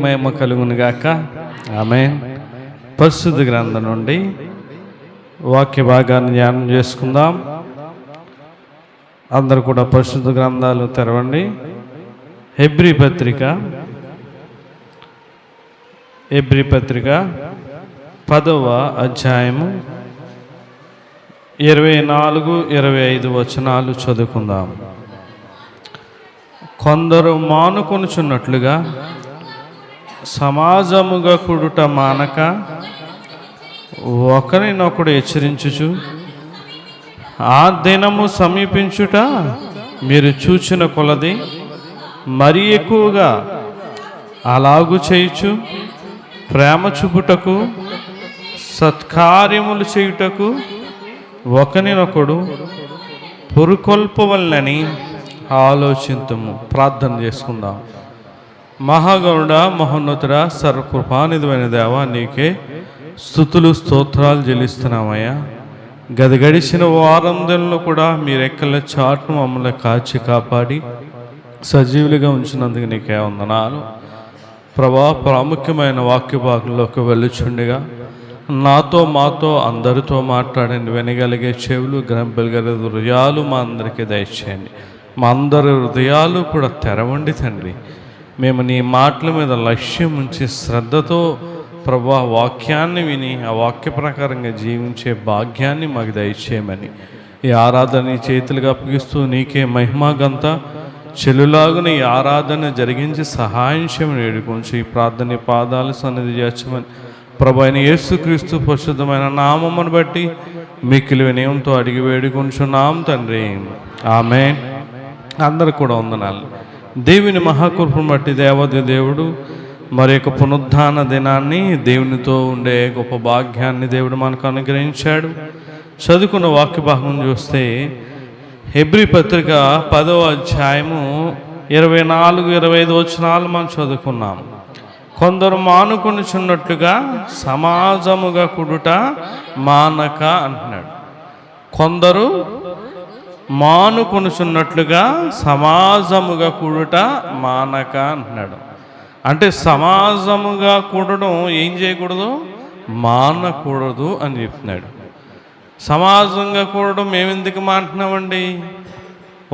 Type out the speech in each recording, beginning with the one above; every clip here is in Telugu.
మహిమ కలుగును గాక. ఆమేన్. పరిశుద్ధ గ్రంథం నుండి వాక్య భాగాన్ని ధ్యానం చేసుకుందాం. అందరూ కూడా పరిశుద్ధ గ్రంథాలు తెరవండి. హెబ్రీ పత్రిక 10వ అధ్యాయము 24-25 వచనాలు చదువుకుందాం. కొందరు మానుకొనుచున్నట్లుగా సమాజముగా కూడుట మానక ఒకరినొకడు హెచ్చరించుచు, ఆ దినము సమీపించుట మీరు చూచిన కొలది మరి ఎక్కువగా అలాగు చేయుచు, ప్రేమ చూపుటకు సత్కార్యములు చేయుటకు ఒకరినొకడు పురుకొల్పవలనని ఆలోచింతుము. ప్రార్థన చేసుకుందాం. మహాగౌడ మహోన్నతుడ సర్వకృపానిధమైన దేవా, నీకే స్తుతులు స్తోత్రాలు చెల్లిస్తున్నామయ్యా. గడిచిన వారంలో కూడా మీరెక్కల చాటును మమ్మల్ని కాచి కాపాడి సజీవులుగా ఉంచినందుకు నీకే వందనాలు ప్రభా. ప్రాముఖ్యమైన వాక్య భాగంలోకి వెళ్ళుచుండగా నాతో మాతో అందరితో మాట్లాడండి. వినగలిగే చెవులు, గ్రంథగలిగే హృదయాలు మా అందరికీ దయచేయండి. మా అందరి హృదయాలు కూడా తెరవండి తండ్రి. మేము నీ మాటల మీద లక్ష్యం ఉంచి శ్రద్ధతో ప్రభా వాక్యాన్ని విని ఆ వాక్య ప్రకారంగా జీవించే భాగ్యాన్ని మాకు దయచేయమని ఈ ఆరాధన చేతులుగా అప్పగిస్తూ నీకే మహిమాగంత చెలులాగున ఈ ఆరాధన జరిగించి సహాయం చేయమని వేడుకొంచు. ఈ ప్రార్థన పాదాలు సన్నిధి చేర్చమని ప్రభు అయిన యేసుక్రీస్తు పరిశుద్ధమైన నామమును బట్టి మిక్కిలి వినయంతో అడిగి వేడుకొంచున్నాం తండ్రి. ఆమేన్. అందరూ కూడా వందనాలు. దేవుని మహాకృపను బట్టి దేవాది దేవుడు మరి యొక్క పునరుద్ధాన దినాన్ని దేవునితో ఉండే గొప్ప భాగ్యాన్ని దేవుడు మనకు అనుగ్రహించాడు. చదువుకున్న వాక్య భాగం చూస్తే హెబ్రీ పత్రిక 10వ అధ్యాయము 24-25 వచనాలు మనం చదువుకున్నాం. కొందరు మానుకొనుచున్నట్లుగా సమాజముగా కూడుట మానక అంటున్నాడు. కొందరు మానుకొనుచున్నట్లుగా సమాజముగా కూడుట మానక అంటున్నాడు. అంటే సమాజముగా కూడడం ఏం చేయకూడదు, మానకూడదు అని చెప్తున్నాడు. సమాజంగా కూడడం మేము ఎందుకు మాంటున్నామండి?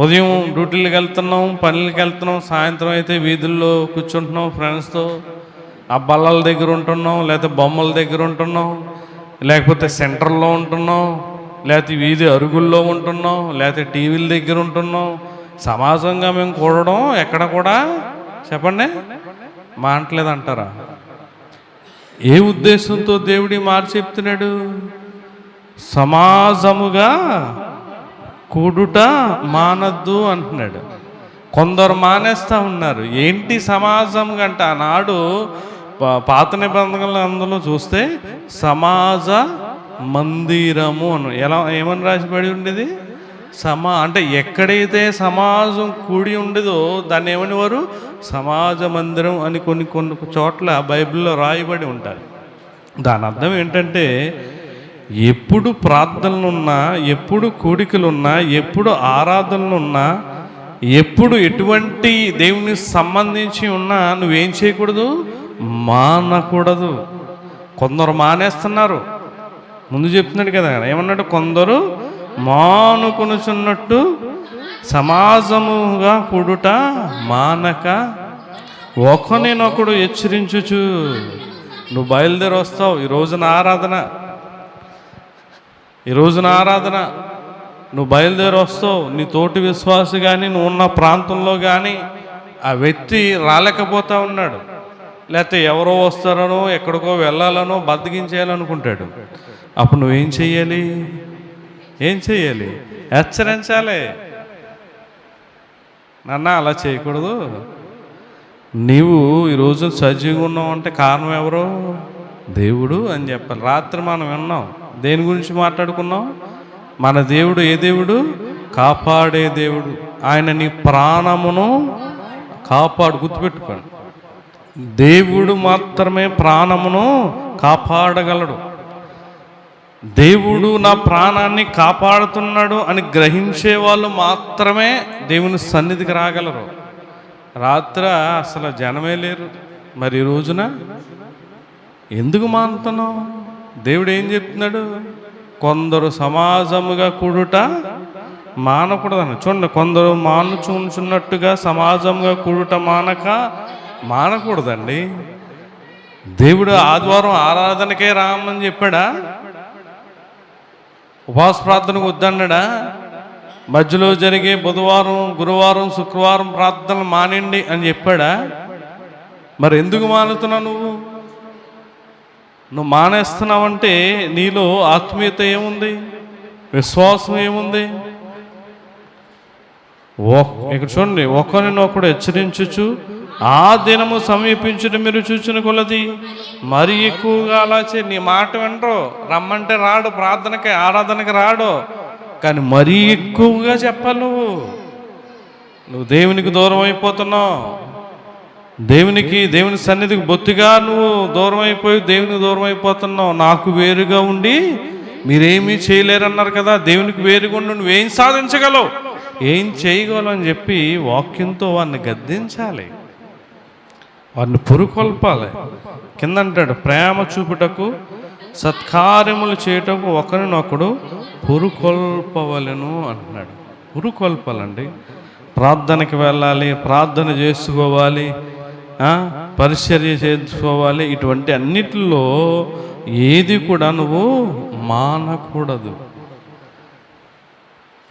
ఉదయం డ్యూటీలకు వెళ్తున్నాం, పనులకు వెళ్తున్నాం, సాయంత్రం అయితే వీధుల్లో కూర్చుంటున్నాం, ఫ్రెండ్స్తో ఆ బల్లల దగ్గర ఉంటున్నాం, లేకపోతే బొమ్మల దగ్గర ఉంటున్నాం, లేకపోతే సెంటర్లో ఉంటున్నాం, లేకపోతే వీధి అరుగుల్లో ఉంటున్నాం, లేకపోతే టీవీల దగ్గర ఉంటున్నాం. సమాజంగా మేము కూడడం ఎక్కడ కూడా చెప్పండి మానట్లేదు అంటారా? ఏ ఉద్దేశంతో దేవుడి మాట చెప్తున్నాడు? సమాజముగా కూడుట మానద్దు అంటున్నాడు. కొందరు మానేస్తూ ఉన్నారు. ఏంటి సమాజంగా అంటే ఆనాడు పాత నిబంధనలు అందులో చూస్తే సమాజ మందిరము అని ఏమని రాసిపడి ఉండేది? అంటే ఎక్కడైతే సమాజం కూడి ఉండేదో దాన్ని ఏమనేవారు? సమాజ మందిరం అని కొన్ని చోట్ల బైబిల్లో రాయబడి ఉంటారు. దాని అర్థం ఏంటంటే ఎప్పుడు ప్రార్థనలున్నా, ఎప్పుడు కూడికలున్నా, ఎప్పుడు ఆరాధనలున్నా, ఎప్పుడు ఎటువంటి దేవునికి సంబంధించి ఉన్నా నువ్వేం చేయకూడదు, మానకూడదు. కొందరు మానేస్తున్నారు. ముందు చెప్తున్నాడు కదా, ఏమన్నాడు? కొందరు మానుకొనుచున్నట్టు సమాజముగా కూడుట మానక ఒకరినొకడు హెచ్చరించుచు. నువ్వు బయలుదేరి వస్తావు ఈ రోజున ఆరాధన, నువ్వు బయలుదేరి వస్తావు. నీ తోటి విశ్వాసి కానీ నువ్వు ఉన్న ప్రాంతంలో కానీ ఆ వ్యక్తి రాలేకపోతా ఉన్నాడు, లేకపోతే ఎవరో వస్తారనో ఎక్కడికో వెళ్ళాలనో బద్దగించేయాలనుకుంటాడు. అప్పుడు నువ్వేం చెయ్యాలి? హెచ్చరించాలి. నాన్న అలా చేయకూడదు. నీవు ఈరోజు సజీవంగా ఉన్నావు అంటే కారణం ఎవరో? దేవుడు అని చెప్పాలి. రాత్రి మనం విన్నాం. దేని గురించి మాట్లాడుకున్నాం? మన దేవుడు ఏ దేవుడు? కాపాడే దేవుడు. ఆయన నీ ప్రాణమును కాపాడు. గుర్తుపెట్టుకోండి, దేవుడు మాత్రమే ప్రాణమును కాపాడగలడు. దేవుడు నా ప్రాణాన్ని కాపాడుతున్నాడు అని గ్రహించే వాళ్ళు మాత్రమే దేవుని సన్నిధికి రాగలరు. రాత్రి అసలు జనమే లేరు. మరి ఈ రోజున ఎందుకు మానుతున్నావు? దేవుడు ఏం చెప్తున్నాడు? కొందరు సమాజముగా కూడుట మానకూడదని. చూడండి, కొందరు మానుచున్నట్టుగా సమాజంగా కూడుట మానకూడదండి. దేవుడు ఆదివారం ఆరాధనకే రామని చెప్పాడా? ఉపవాస ప్రార్థనకు వద్దన్నాడా? మధ్యలో జరిగే బుధవారం, గురువారం, శుక్రవారం ప్రార్థనలు మానండి అని చెప్పాడా? మరి ఎందుకు మానుతున్నావు? నువ్వు మానేస్తున్నావంటే నీలో ఆత్మీయత ఏముంది? విశ్వాసం ఏముంది? ఇక్కడ చూడండి, ఒకరినొకడు హెచ్చరించుచు ఆ దినము సమీపించుట మీరు చూచిన కొలది మరి ఎక్కువగా అలా నీ మాట వినరు. రమ్మంటే రాడు, ప్రార్థనకి ఆరాధనకి రాడు, కానీ మరీ ఎక్కువగా చెప్పాలి. నువ్వు దేవునికి దూరం అయిపోతున్నావు. దేవుని సన్నిధికి బొత్తిగా నువ్వు దూరం అయిపోయి దేవునికి దూరం అయిపోతున్నావు. నాకు వేరుగా ఉండి మీరేమీ చేయలేరన్నారు కదా, దేవునికి వేరుగా ఉండి నువ్వేం సాధించగలవు, ఏం చేయగలవు అని చెప్పి వాక్యంతో వాడిని గద్దించాలి, వాడిని పురుకొల్పాలి. కింద అంటాడు, ప్రేమ చూపుటకు సత్కార్యములు చేయటకు ఒకరినొకడు పురుకొల్పవలెను అంటున్నాడు. పురుకొల్పాలండి. ప్రార్థనకి వెళ్ళాలి, ప్రార్థన చేసుకోవాలి, పరిచర్య చేసుకోవాలి. ఇటువంటి అన్నిటిలో ఏది కూడా నువ్వు మానకూడదు.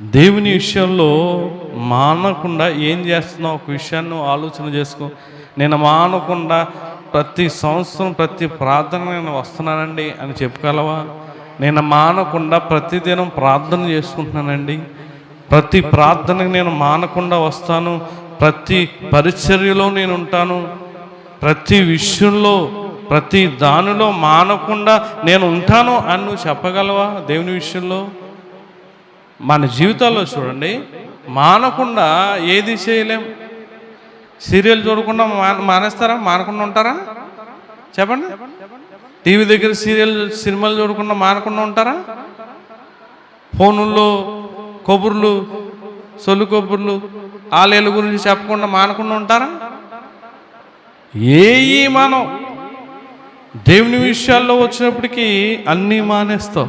దేవుని విషయంలో మానకుండా ఏం చేస్తున్నావు? ఒక విషయాన్ని ఆలోచన చేసుకో. నేను మానకుండా ప్రతి సంవత్సరం ప్రతి ప్రార్థన నేను వస్తున్నానండి అని చెప్పగలవా? నేను మానకుండా ప్రతిదినం ప్రార్థన చేసుకుంటున్నానండి, ప్రతి ప్రార్థనకు నేను మానకుండా వస్తాను, ప్రతి పరిచర్యలో నేను ఉంటాను, ప్రతి విషయంలో ప్రతి దానిలో మానకుండా నేను ఉంటాను అని నువ్వు చెప్పగలవా? దేవుని విషయంలో మన జీవితాల్లో చూడండి, మానకుండా ఏది చేయలేం. సీరియల్ చూడకుండా మానేస్తారా? మానకుండా ఉంటారా? చెప్పండి. టీవీ దగ్గర సినిమాలు చూడకుండా మానకుండా ఉంటారా? ఫోనుల్లో కబుర్లు, సొల్లు కబుర్లు, ఆలయాల గురించి చెప్పకుండా మానకుండా ఉంటారా? మనం దేవుని విషయాల్లో వచ్చినప్పటికీ అన్నీ మానేస్తాం.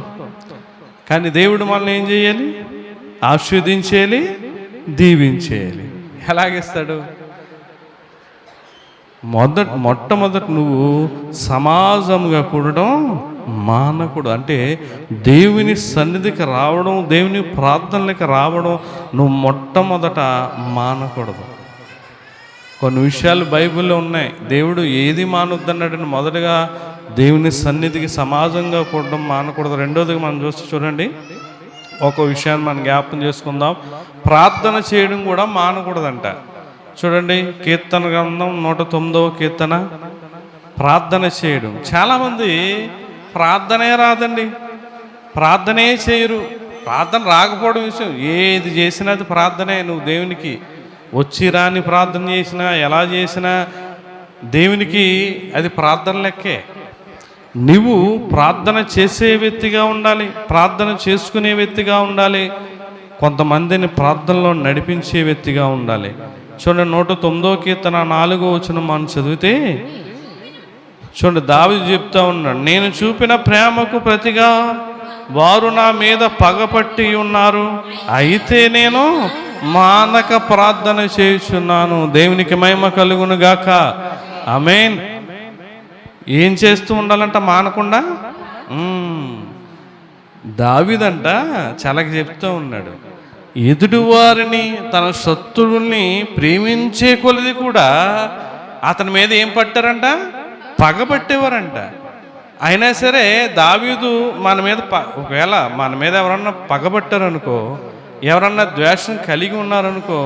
కానీ దేవుడు మనల్ని ఏం చేయాలి? ఆశీర్వదించేయాలి, దీవించేయాలి. ఎలాగిస్తాడు? మొట్టమొదట నువ్వు సమాజంగా కూడడం మానకూడదు. అంటే దేవుని సన్నిధికి రావడం, దేవుని ప్రార్థనలకు రావడం నువ్వు మొట్టమొదట మానకూడదు. కొన్ని విషయాలు బైబిల్లో ఉన్నాయి. దేవుడు ఏది మానొద్దన్నాడని మొదటగా దేవుని సన్నిధికి సమాజంగా కూడడం మానకూడదు. రెండోదిగా మనం చూడండి, ఒక విషయాన్ని మనం జ్ఞాపకం చేసుకుందాం. ప్రార్థన చేయడం కూడా మానకూడదంట. చూడండి, కీర్తన గ్రంథం 109వ కీర్తన. ప్రార్థన చేయడం. చాలామంది ప్రార్థనే రాదండి, ప్రార్థనే చేయరు. ప్రార్థన రాకపోవడం విషయం, ఏది చేసినా అది ప్రార్థనే. నువ్వు దేవునికి వచ్చి రాని ప్రార్థన చేసినా, ఎలా చేసినా దేవునికి అది ప్రార్థన లెక్కే. నువ్వు ప్రార్థన చేసే వ్యక్తిగా ఉండాలి, ప్రార్థన చేసుకునే వ్యక్తిగా ఉండాలి, కొంతమందిని ప్రార్థనలో నడిపించే వ్యక్తిగా ఉండాలి. చూడండి, 109వ కీర్తన 4వ వచనం మనం చదివితే చూడండి, దావీదు చెప్తా ఉన్నాడు, నేను చూపిన ప్రేమకు ప్రతిగా వారు నా మీద పగపట్టి ఉన్నారు, అయితే నేను మానక ప్రార్థన చేయుచున్నాను. దేవునికి మహిమ కలుగును గాక. ఆమేన్. ఏం చేస్తూ ఉండాలంట మానకుండా? దావీదంట చలకి చెప్తూ ఉన్నాడు, ఎదుటివారిని తన శత్రువుల్ని ప్రేమించే కొలది కూడా అతని మీద ఏం పట్టారంట? పగబట్టేవారంట. అయినా సరే దావీదు మన మీద ఒకవేళ మన మీద ఎవరన్నా పగబట్టారనుకో, ఎవరన్నా ద్వేషం కలిగి ఉన్నారనుకో,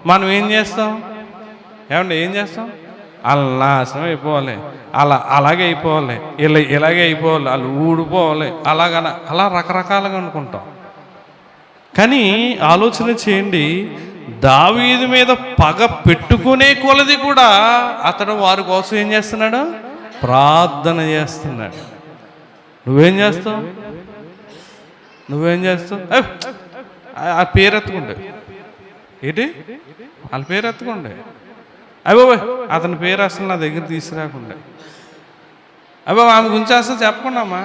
మనం ఏం చేస్తాం? ఏం చేస్తాం? అలా నాశనం అయిపోవాలి, అలాగే అయిపోవాలి, ఇలాగే అయిపోవాలి, వాళ్ళు ఊడిపోవాలి, అలా రకరకాలుగా అనుకుంటాం. కానీ ఆలోచన చేయండి, దావీదు మీద పగ పెట్టుకునే కొలది కూడా అతడు వారి కోసం ఏం చేస్తున్నాడు? ప్రార్థన చేస్తున్నాడు. నువ్వేం చేస్తావు? ఆ పేరు ఎత్తుకుంటే ఏంటి? వాళ్ళ పేరు ఎత్తుకోండి. అయ్యో అతని పేరు అసలు నా దగ్గర తీసుకురాకుండా, అయ్యో ఆమె గురించి అసలు చెప్పకుండామ్మా,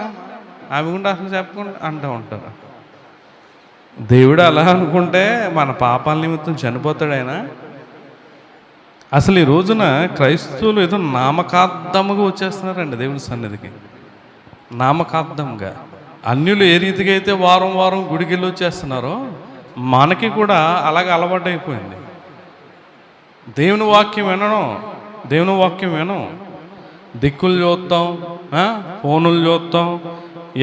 ఆమె గురించి అసలు చెప్పకుండా అంటూ ఉంటారు. దేవుడు అలా అనుకుంటే మన పాపాల నిమిత్తం చనిపోతాడు ఆయన? అసలు ఈ రోజున క్రైస్తవులు ఏదో నామకార్థముగా వచ్చేస్తున్నారండి దేవుని సన్నిధికి. నామకార్థంగా అన్యులు ఏ రీతిగా అయితే వారం వారం గుడికి వెళ్ళి వచ్చేస్తున్నారో మనకి కూడా అలాగే అలవాటు అయిపోయింది. దేవుని వాక్యం వినం, దిక్కులు చూస్తాం, ఫోనులు చూస్తాం,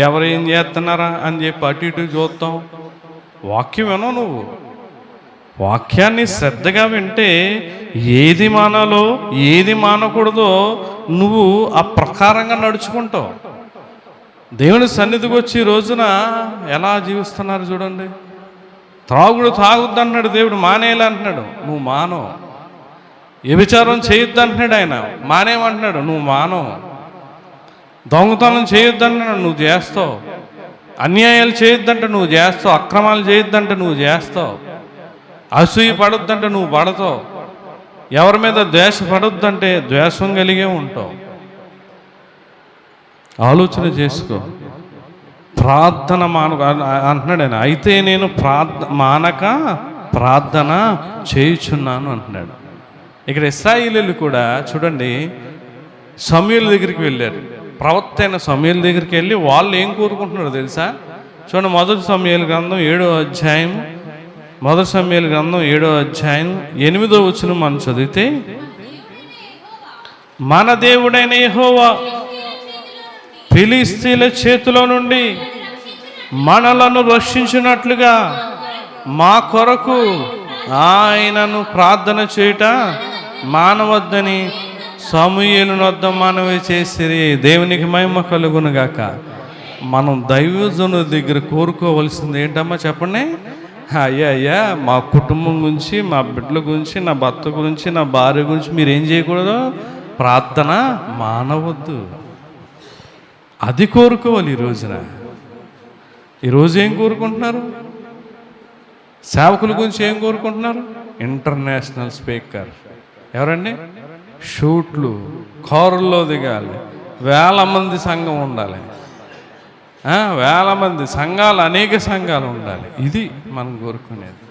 ఎవరేం చేస్తున్నారా అని చెప్పి అటు ఇటు చూస్తాం. వాక్యం వినవు నువ్వు. వాక్యాన్ని శ్రద్ధగా వింటే ఏది మానాలో ఏది మానకూడదో నువ్వు ఆ ప్రకారంగా నడుచుకుంటావు. దేవుని సన్నిధికి వచ్చి రోజున ఎలా జీవిస్తున్నారు చూడండి. త్రాగుడు తాగుద్దు అంటున్నాడు దేవుడు, మానేయాలి అంటున్నాడు, నువ్వు మానవు. వ్యభిచారం చేయొద్దు అంటున్నాడు ఆయన, మానేయమంటున్నాడు, నువ్వు మానవు. దొంగతనం చేయొద్దు అంటున్నాడు, నువ్వు చేస్తావు. అన్యాయాలు చేయొద్దంటే నువ్వు చేస్తావు. అక్రమాలు చేయొద్దంటే నువ్వు చేస్తావు. అసూయ పడొద్దంటే నువ్వు పడతావు. ఎవరి మీద ద్వేష పడొద్దంటే ద్వేషం కలిగే ఉంటావు. ఆలోచన చేసుకో. ప్రార్థన అంటున్నాడు ఆయన. అయితే నేను మానక ప్రార్థన చేయుచున్నాను అంటున్నాడు. ఇక్కడ ఇశ్రాయేలీయులు కూడా చూడండి, సమూయేలు దగ్గరికి వెళ్ళారు. ప్రవక్త అయిన సమూయేలు దగ్గరికి వెళ్ళి వాళ్ళు ఏం కోరుకుంటున్నారో తెలుసా? చూడండి, మొదటి సమూయేలు గ్రంథం 7వ అధ్యాయం, 8వ వచనం మనం చదివితే, మన దేవుడైన యెహోవా ఫిలిష్తీయుల చేతిలో నుండి మనలను రక్షించినట్లుగా మా కొరకు ఆయనను ప్రార్థన చేయుట మానవద్దని సమూయేలు వద్ద మనవి చేసిరి. దేవునికి మహిమ కలుగునుగాక. మనం దైవజనుల దగ్గర కోరుకోవలసింది ఏంటమ్మా చెప్పండి? అయ్యా మా కుటుంబం గురించి, మా బిడ్డల గురించి, నా భర్త గురించి, నా భార్య గురించి మీరు ఏం చేయకూడదు, ప్రార్థన మానవద్దు. అది కోరుకోవాలి. ఈరోజు ఏం కోరుకుంటున్నారు? సేవకుల గురించి ఏం కోరుకుంటున్నారు? International speaker. ఎవరండి? షూట్లు, కారుల్లో దిగాలి, 1000 మంది సంఘం ఉండాలి, 1000 మంది సంఘాలు, అనేక సంఘాలు ఉండాలి. ఇది మనం కోరుకునేది.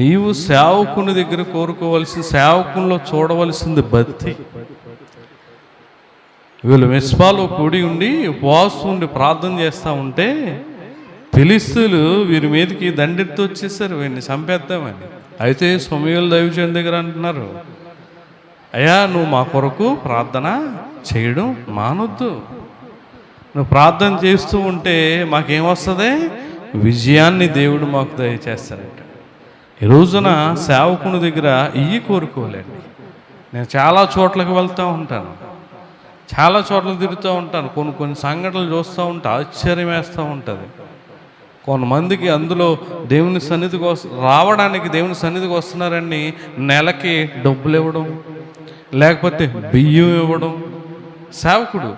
నీవు సేవకుని దగ్గర కోరుకోవలసింది, సేవకుల్లో చూడవలసింది భక్తి. వీళ్ళు మిస్పాలో కూడి ఉండి ఉపవాసం ఉండి ప్రార్థన చేస్తూ ఉంటే ఫిలిష్తీయులు వీరి మీదకి దండెత్తి వచ్చేసారు, వీరిని చంపేద్దామని. అయితే సమూయేలు దైవజనుడి దగ్గర అంటున్నారు, అయ్యా నువ్వు మా కొరకు ప్రార్థన చేయడం మానొద్దు. నువ్వు ప్రార్థన చేస్తూ ఉంటే మాకేమొస్తుంది? విజయాన్ని దేవుడు మాకు దయచేస్తాడంట. ఈ రోజున సేవకుని దగ్గర ఇవి కోరుకోలేండి. నేను చాలా చోట్లకు వెళ్తూ ఉంటాను, చాలా చోట్ల తిరుగుతూ ఉంటాను. కొన్ని సంఘటనలు చూస్తూ ఉంటే ఆశ్చర్యం వేస్తూ ఉంటుంది. కొంతమందికి అందులో దేవుని సన్నిధికి రావడానికి, దేవుని సన్నిధికి వస్తున్నారని నెలకి డబ్బులు ఇవ్వడం, లేకపోతే బియ్యం ఇవ్వడం, సేవకుడు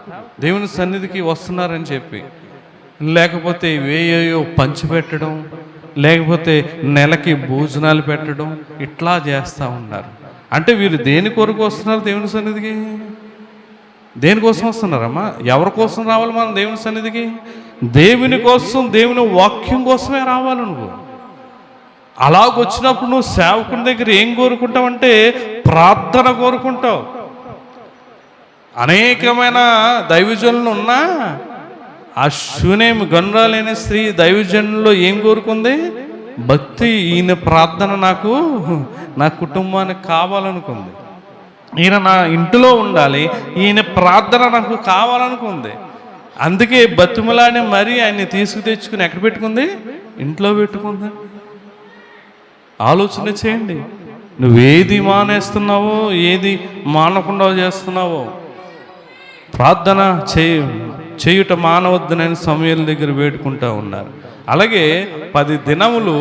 దేవుని సన్నిధికి వస్తున్నారని చెప్పి, లేకపోతే వేయో పంచిపెట్టడం, లేకపోతే నెలకి భోజనాలు పెట్టడం, ఇట్లా చేస్తూ ఉన్నారు. అంటే వీరు దేని కొరకు వస్తున్నారు దేవుని సన్నిధికి? దేనికోసం వస్తున్నారమ్మా? ఎవరి కోసం రావాలి మనం దేవుని సన్నిధికి? దేవుని కోసం, దేవుని వాక్యం కోసమే రావాలి నువ్వు. అలాగొచ్చినప్పుడు నువ్వు సేవకుని దగ్గర ఏం కోరుకుంటావంటే ప్రార్థన కోరుకుంటావు. అనేకమైన దైవజనులు ఉన్నా ఆ శూనేమి గనురాలేని స్త్రీ దైవజనుల్లో ఏం కోరుకుంది? భక్తి. ఈయన ప్రార్థన నాకు, నా కుటుంబానికి కావాలనుకుంది. ఈయన నా ఇంటిలో ఉండాలి, ఈయన ప్రార్థన నాకు కావాలనుకుంది. అందుకే బతుములాని మరీ ఆయన్ని తెచ్చుకుని ఎక్కడ పెట్టుకుంది? ఇంట్లో పెట్టుకుంది. ఆలోచన చేయండి. నువ్వేది మానేస్తున్నావో, ఏది మానకుండా చేస్తున్నావో. ప్రార్థన చేయుట మానవద్దునని సమూయేలు దగ్గర వేడుకుంటూ ఉన్నారు. అలాగే 10 దినములు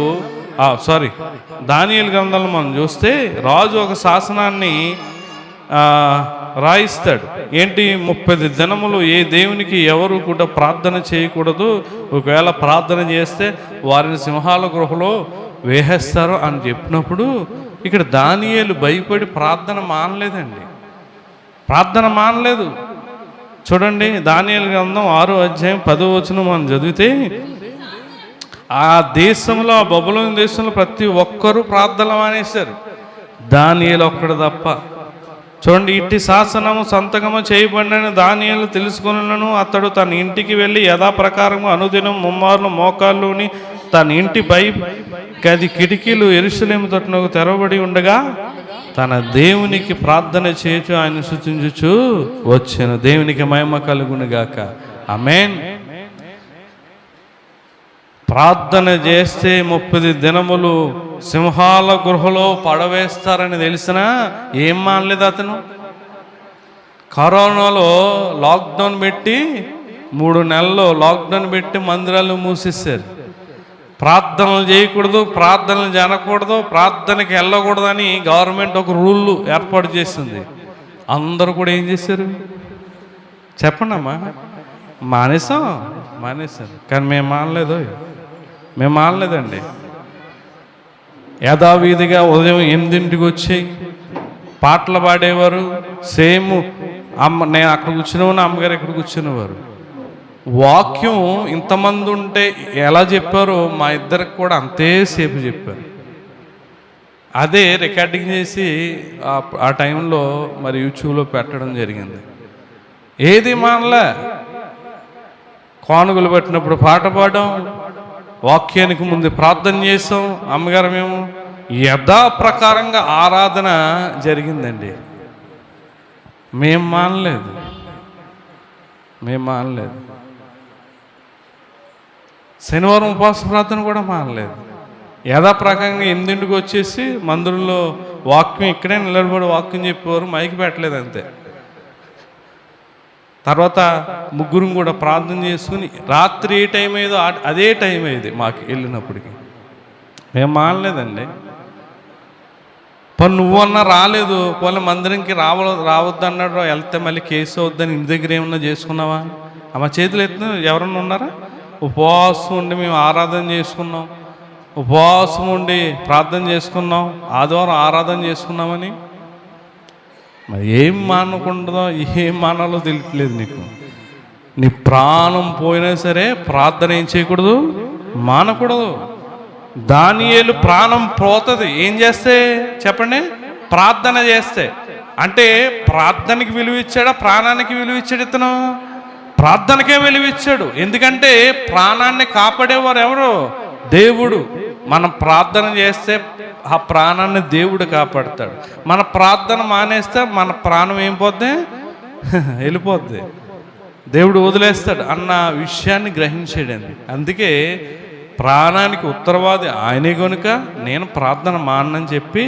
దానియేలు గ్రంథంలో మనం చూస్తే రాజు ఒక శాసనాన్ని రాయిస్తాడు. ఏంటి? 30 దినములు ఏ దేవునికి ఎవరు కూడా ప్రార్థన చేయకూడదు, ఒకవేళ ప్రార్థన చేస్తే వారిని సింహాల గృహలో వేసేస్తారు అని చెప్పినప్పుడు ఇక్కడ దానియేలు భయపడి ప్రార్థన మానలేదండి, ప్రార్థన మానలేదు. చూడండి, దానియేలు గ్రంథం 6వ అధ్యాయం 10వ వచనం మనం చదివితే, ఆ దేశంలో, ఆ బబులోను దేశంలో ప్రతి ఒక్కరూ ప్రార్థన మానేశారు, దానియేలు ఒక్కడు తప్ప. చూడండి, ఇట్టి శాసనము సంతకము చేయబడిన దానియేలు తెలుసుకున్నాను. అతడు తన ఇంటికి వెళ్ళి యథాప్రకారము అనుదినం ముమ్మార్లు మోకాళ్ళుని తన ఇంటి గది కిటికీలు యెరూషలేము తట్టునకు తెరవబడి ఉండగా తన దేవునికి ప్రార్థన చేయొచ్చు, ఆయన స్తుతించుచు వచ్చెను. దేవునికి మహిమ కలుగును గాక. ఆమేన్. ప్రార్థన చేస్తే 30 దినములు సింహాల గృహలో పడవేస్తారని తెలిసినా ఏం మానలేదు అతను. కరోనాలో లాక్డౌన్ పెట్టి 3 నెలలు లాక్డౌన్ పెట్టి మందిరాలు మూసేశారు. ప్రార్థనలు చేయకూడదు, ప్రార్థనలు జరగకూడదు, ప్రార్థనకి వెళ్ళకూడదని గవర్నమెంట్ ఒక రూల్ ఏర్పాటు చేసింది. అందరూ కూడా ఏం చేశారు చెప్పండి అమ్మా? మానేసాం. కానీ మేము మానలేదండి. యథావిధిగా ఉదయం 8ంటికి వచ్చి పాటలు పాడేవారు. సేమ్ నేను అక్కడ కూర్చునేవారు, అమ్మగారు ఇక్కడ కూర్చునేవారు. వాక్యం ఇంతమంది ఉంటే ఎలా చెప్పారో మా ఇద్దరికి కూడా అంతేసేపు చెప్పారు. అదే రికార్డింగ్ చేసి ఆ టైంలో మరి యూట్యూబ్లో పెట్టడం జరిగింది. ఏది మానలే. కానుకలు పెట్టినప్పుడు పాట పాడడం, వాక్యానికి ముందు ప్రార్థన చేసాం. అమ్మగారు మేము యథాప్రకారంగా ఆరాధన జరిగిందండి. మేము మానలేదు. శనివారం ఉపవాస ప్రార్థన కూడా మానలేదు. యథాప్రకారంగా 8ంటికి వచ్చేసి మందిరంలో వాక్యం ఇక్కడే నిలబడి వాక్యం చెప్పేవారు, మైకి పెట్టలేదు అంతే. తర్వాత ముగ్గురం కూడా ప్రార్థన చేసుకుని రాత్రి ఏ టైం అయ్యేదో అదే టైం అయ్యేది మాకు వెళ్ళినప్పటికి. మేము మానలేదండి. నువ్వన్నా రాలేదు, పోలే మందిరంకి రావద్దు అన్నాడు, వెళ్తే మళ్ళీ కేసు అవుద్దని ఇంటి దగ్గర ఏమన్నా చేసుకున్నావా? మా చేతులు ఎత్తున ఎవరన్నా ఉన్నారా? ఉపవాసం ఉండి మేము ఆరాధన చేసుకున్నాం, ఉపవాసం ఉండి ప్రార్థన చేసుకున్నాం, ఆదివారం ఆరాధన చేసుకున్నామని. మరి ఏం మానకుండదో ఏం మానాలో తెలియట్లేదు నీకు. నీ ప్రాణం పోయినా సరే ప్రార్థన ఏం చేయకూడదు, మానకూడదు. దానియేలు ప్రాణం పోతుంది ఏం చేస్తే చెప్పండి? ప్రార్థన చేస్తే. అంటే ప్రార్థనకి విలువ ఇచ్చాడా, ప్రాణానికి విలువ ఇచ్చాడు? ఇతను ప్రార్థనకే విలువ ఇచ్చాడు. ఎందుకంటే ప్రాణాన్ని కాపాడేవారు ఎవరు? దేవుడు. మనం ప్రార్థన చేస్తే ఆ ప్రాణాన్ని దేవుడు కాపాడుతాడు. మన ప్రార్థన మానేస్తే మన ప్రాణం ఏం పోద్ది? వెళ్ళిపోద్ది, దేవుడు వదిలేస్తాడు అన్న విషయాన్ని గ్రహించాడండి. అందుకే ప్రాణానికి ఉత్తరవాది ఆయనే కనుక నేను ప్రార్థన మానని చెప్పి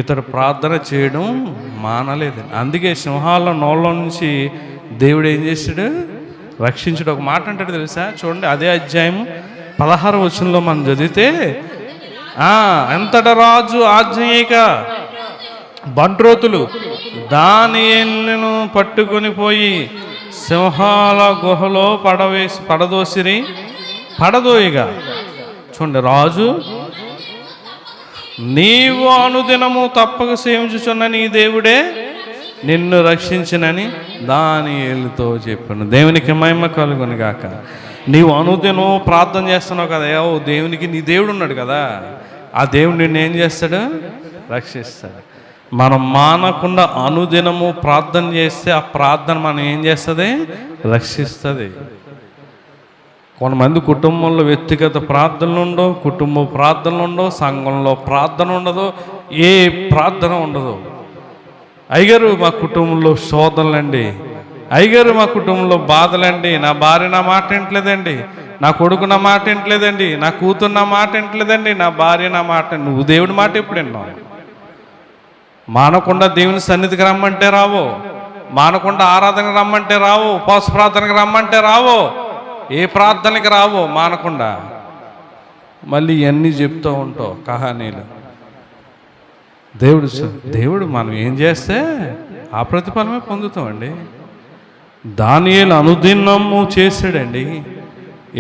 ఇతడు ప్రార్థన చేయడం మానలేదు. అందుకే సింహాల నోళ్ళ నుంచి దేవుడు ఏం చేశాడు? రక్షించాడు. ఒక మాట అంటాడు తెలుసా? చూడండి, అదే అధ్యాయం 16వ వచనంలో మనం చదివితే, ఎంతట రాజు ఆజ్ఞేయక బంట్రోతులు దానియేలును పట్టుకొని పోయి సింహాల గుహలో పడదోయగా. చూడండి, రాజు నీవు అనుదినము తప్పక సేవించుచున్న నీ దేవుడే నిన్ను రక్షించినని దానియేలుతో చెప్పాను. దేవునికి మహిమ కలుగును గాక. నీవు అనుదినం ప్రార్థన చేస్తున్నావు కదా, దేవునికి నీ దేవుడు ఉన్నాడు కదా, ఆ దేవుడు నిన్ను ఏం చేస్తాడు? రక్షిస్తాడు. మనం మానకుండా అనుదినము ప్రార్థన చేస్తే ఆ ప్రార్థన మనం ఏం చేస్తుంది? రక్షిస్తుంది. కొంతమంది కుటుంబంలో వ్యక్తిగత ప్రార్థనలు ఉండవు, కుటుంబ ప్రార్థనలు ఉండవు, సంఘంలో ప్రార్థన ఉండదు, ఏ ప్రార్థన ఉండదు. అయ్యగారు మా కుటుంబంలో శోధనలండి, అయ్యగారు మా కుటుంబంలో బాధలండి, నా భార్య నా మాట వింటలేదండి, నా కొడుకు నా మాట వింటలేదండి, నా కూతురు నా మాట వింటలేదండి, నా భార్య నా మాట. నువ్వు దేవుడి మాట ఎప్పుడు విన్నావు? మానకుండా దేవుని సన్నిధికి రమ్మంటే రావో, మానకుండా ఆరాధనకు రమ్మంటే రావో, ఉపవాస ప్రార్థనకు రమ్మంటే రావో, ఏ ప్రార్థనకి రావో మానకుండా. మళ్ళీ ఇవన్నీ చెప్తూ ఉంటావు కహానీలు. దేవుడు మనం ఏం చేస్తే ఆ ప్రతిఫలమే పొందుతామండి. దానియేలు అనుదినము చేశాడండి.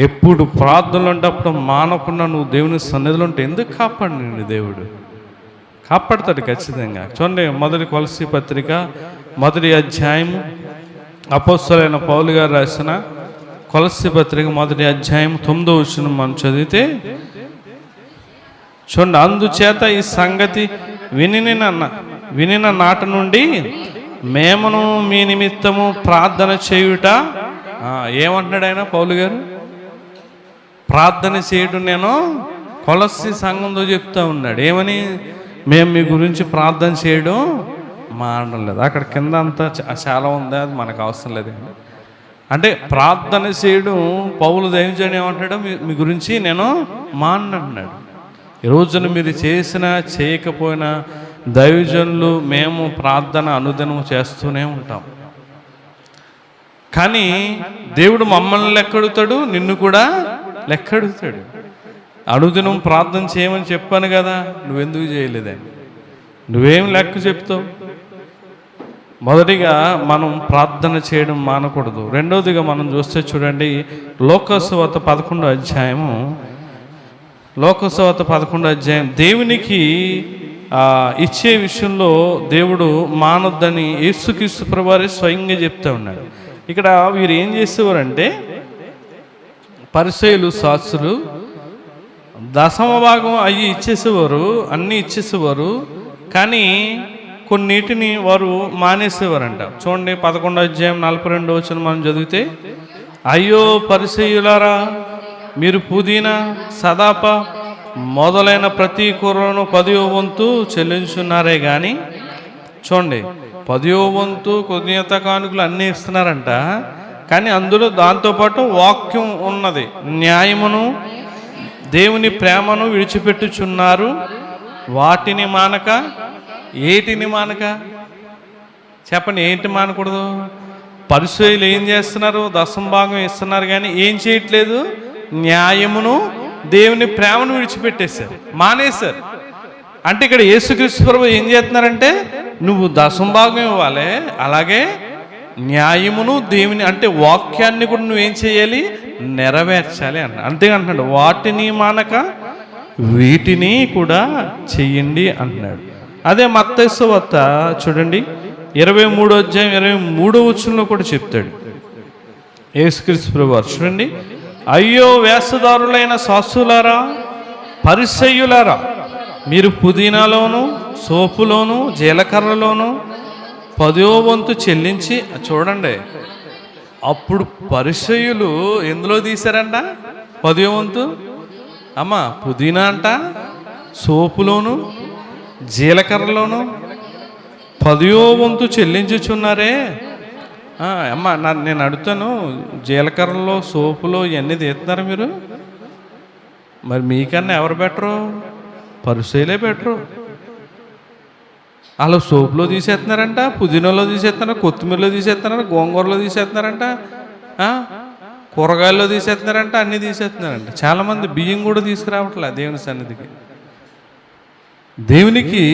ఎప్పుడు ప్రార్థనలు అంటే అప్పుడు మానకుండా నువ్వు దేవుని సన్నిధిలో ఉంటే ఎందుకు కాపాడండి దేవుడు? కాపాడతాడు ఖచ్చితంగా. చూడండి, మొదటి కొలస్సీ పత్రిక మొదటి అధ్యాయం, అపోస్తలుడైన పౌలు గారు రాసిన కొలస్సీ పత్రిక మొదటి అధ్యాయం 9వ వచనం మనం చదివితే చూడండి, అందుచేత ఈ సంగతి వినిన నాట నుండి మేమును మీ నిమిత్తము ప్రార్థన చేయుట. ఏమంటున్నాడు ఆయన పౌలు గారు? ప్రార్థన చేయడం నేను కొలస్సీ సంఘంతో చెప్తా ఉన్నాడు. ఏమని? మేము మీ గురించి ప్రార్థన చేయడం మానలేదు. అక్కడ కింద అంతా చాలా ఉంది, అది మనకు అవసరం లేదండి. అంటే ప్రార్థన చేయడం పౌలు దైవజనుడు ఏమంటాడు? మీ గురించి నేను మానన్నాడు. ఈ రోజున మీరు చేసినా చేయకపోయినా దైవజనులు మేము ప్రార్థన అనుదినం చేస్తూనే ఉంటాం. కానీ దేవుడు మమ్మల్ని లెక్కడుతాడు, నిన్ను కూడా లెక్కడుతాడు. అనుదినం ప్రార్థన చేయమని చెప్పాను కదా, నువ్వెందుకు చేయలేదని నువ్వేం లెక్క చెప్తావు? మొదటిగా మనం ప్రార్థన చేయడం మానకూడదు. రెండవదిగా మనం చూస్తే చూడండి, లోకసువార్త 11వ అధ్యాయము, లోకసువార్త 11వ అధ్యాయం దేవునికి ఇచ్చే విషయంలో దేవుడు మానొద్దని యేసుక్రీస్తు ప్రభువారే స్వయంగా చెప్తా ఉన్నాడు. ఇక్కడ వీరు ఏం చేసేవారంటే, పరిసయ్యులు శాస్త్రులు దశమ భాగం అవి ఇచ్చేసేవారు, అన్నీ ఇచ్చేసేవారు, కానీ కొన్నిటిని వారు మానేసేవారంట. చూడండి, 11వ అధ్యాయం 42వ వచనం మనం చదివితే, అయ్యో పరిసయ్యులారా, మీరు పుదీనా సదాప మొదలైన ప్రతి కూరను 10వ వంతు చెల్లించున్నారే కానీ, చూడండి 10వ వంతు కృతజ్ఞత కానుకలు అన్నీ ఇస్తున్నారంట, కానీ అందులో దాంతోపాటు వాక్యం ఉన్నది. న్యాయమును దేవుని ప్రేమను విడిచిపెట్టుచున్నారు, వాటిని మానక. ఏటిని మానక చెప్పండి, ఏంటి మానకూడదు? పరిసయ్యులు ఏం చేస్తున్నారు? దశమ భాగం ఇస్తున్నారు, కానీ ఏం చేయట్లేదు? న్యాయమును దేవుని ప్రేమను విడిచిపెట్టేశారు, మానేశారు. అంటే ఇక్కడ యేసుక్రీస్తు ప్రభువు ఏం చేస్తున్నారంటే, నువ్వు దశమ భాగం ఇవ్వాలి, అలాగే న్యాయమును దేవుని అంటే వాక్యాన్ని కూడా నువ్వేం చేయాలి? నెరవేర్చాలి అన్న. అంతేకంటున్నాడు, వాటిని మానక వీటిని కూడా చెయ్యండి అంటున్నాడు. అదే మత్తయి సువార్త చూడండి, 23వ అధ్యాయం 23వ వచనంలో కూడా చెప్తాడు యేసుక్రీస్తు ప్రభువు. చూడండి, అయ్యో వేషధారులైన శాస్త్రులారా, పరిసయ్యులారా, మీరు పుదీనాలోను సోపులోను జీలకర్రలోను 10వ వంతు చెల్లించి. చూడండి, అప్పుడు పరిసయ్యులు ఎందులో తీశారంట? 10వ వంతు. అమ్మా, పుదీనా అంట, సోపులోను జీలకర్రలోను 10వ వంతు చెల్లించుచున్నారే. అమ్మ, నేను అడుగుతాను, జీలకర్రలో సోపులో ఇవన్నీ తీస్తున్నారు మీరు, మరి మీకన్నా ఎవరు బెటరు? పరిసయ్యులే బెటరు. అలా సోపులో తీసేస్తున్నారంట, పుదీనాలో తీసేస్తున్నారు, కొత్తిమీరలో తీసేస్తున్నారు, గోంగూరలో తీసేస్తున్నారంట, కూరగాయల్లో తీసేస్తున్నారంట, అన్నీ తీసేస్తున్నారంట. చాలామంది బియ్యం కూడా తీసుకురావట్లే దేవుని సన్నిధికి. దేవునికి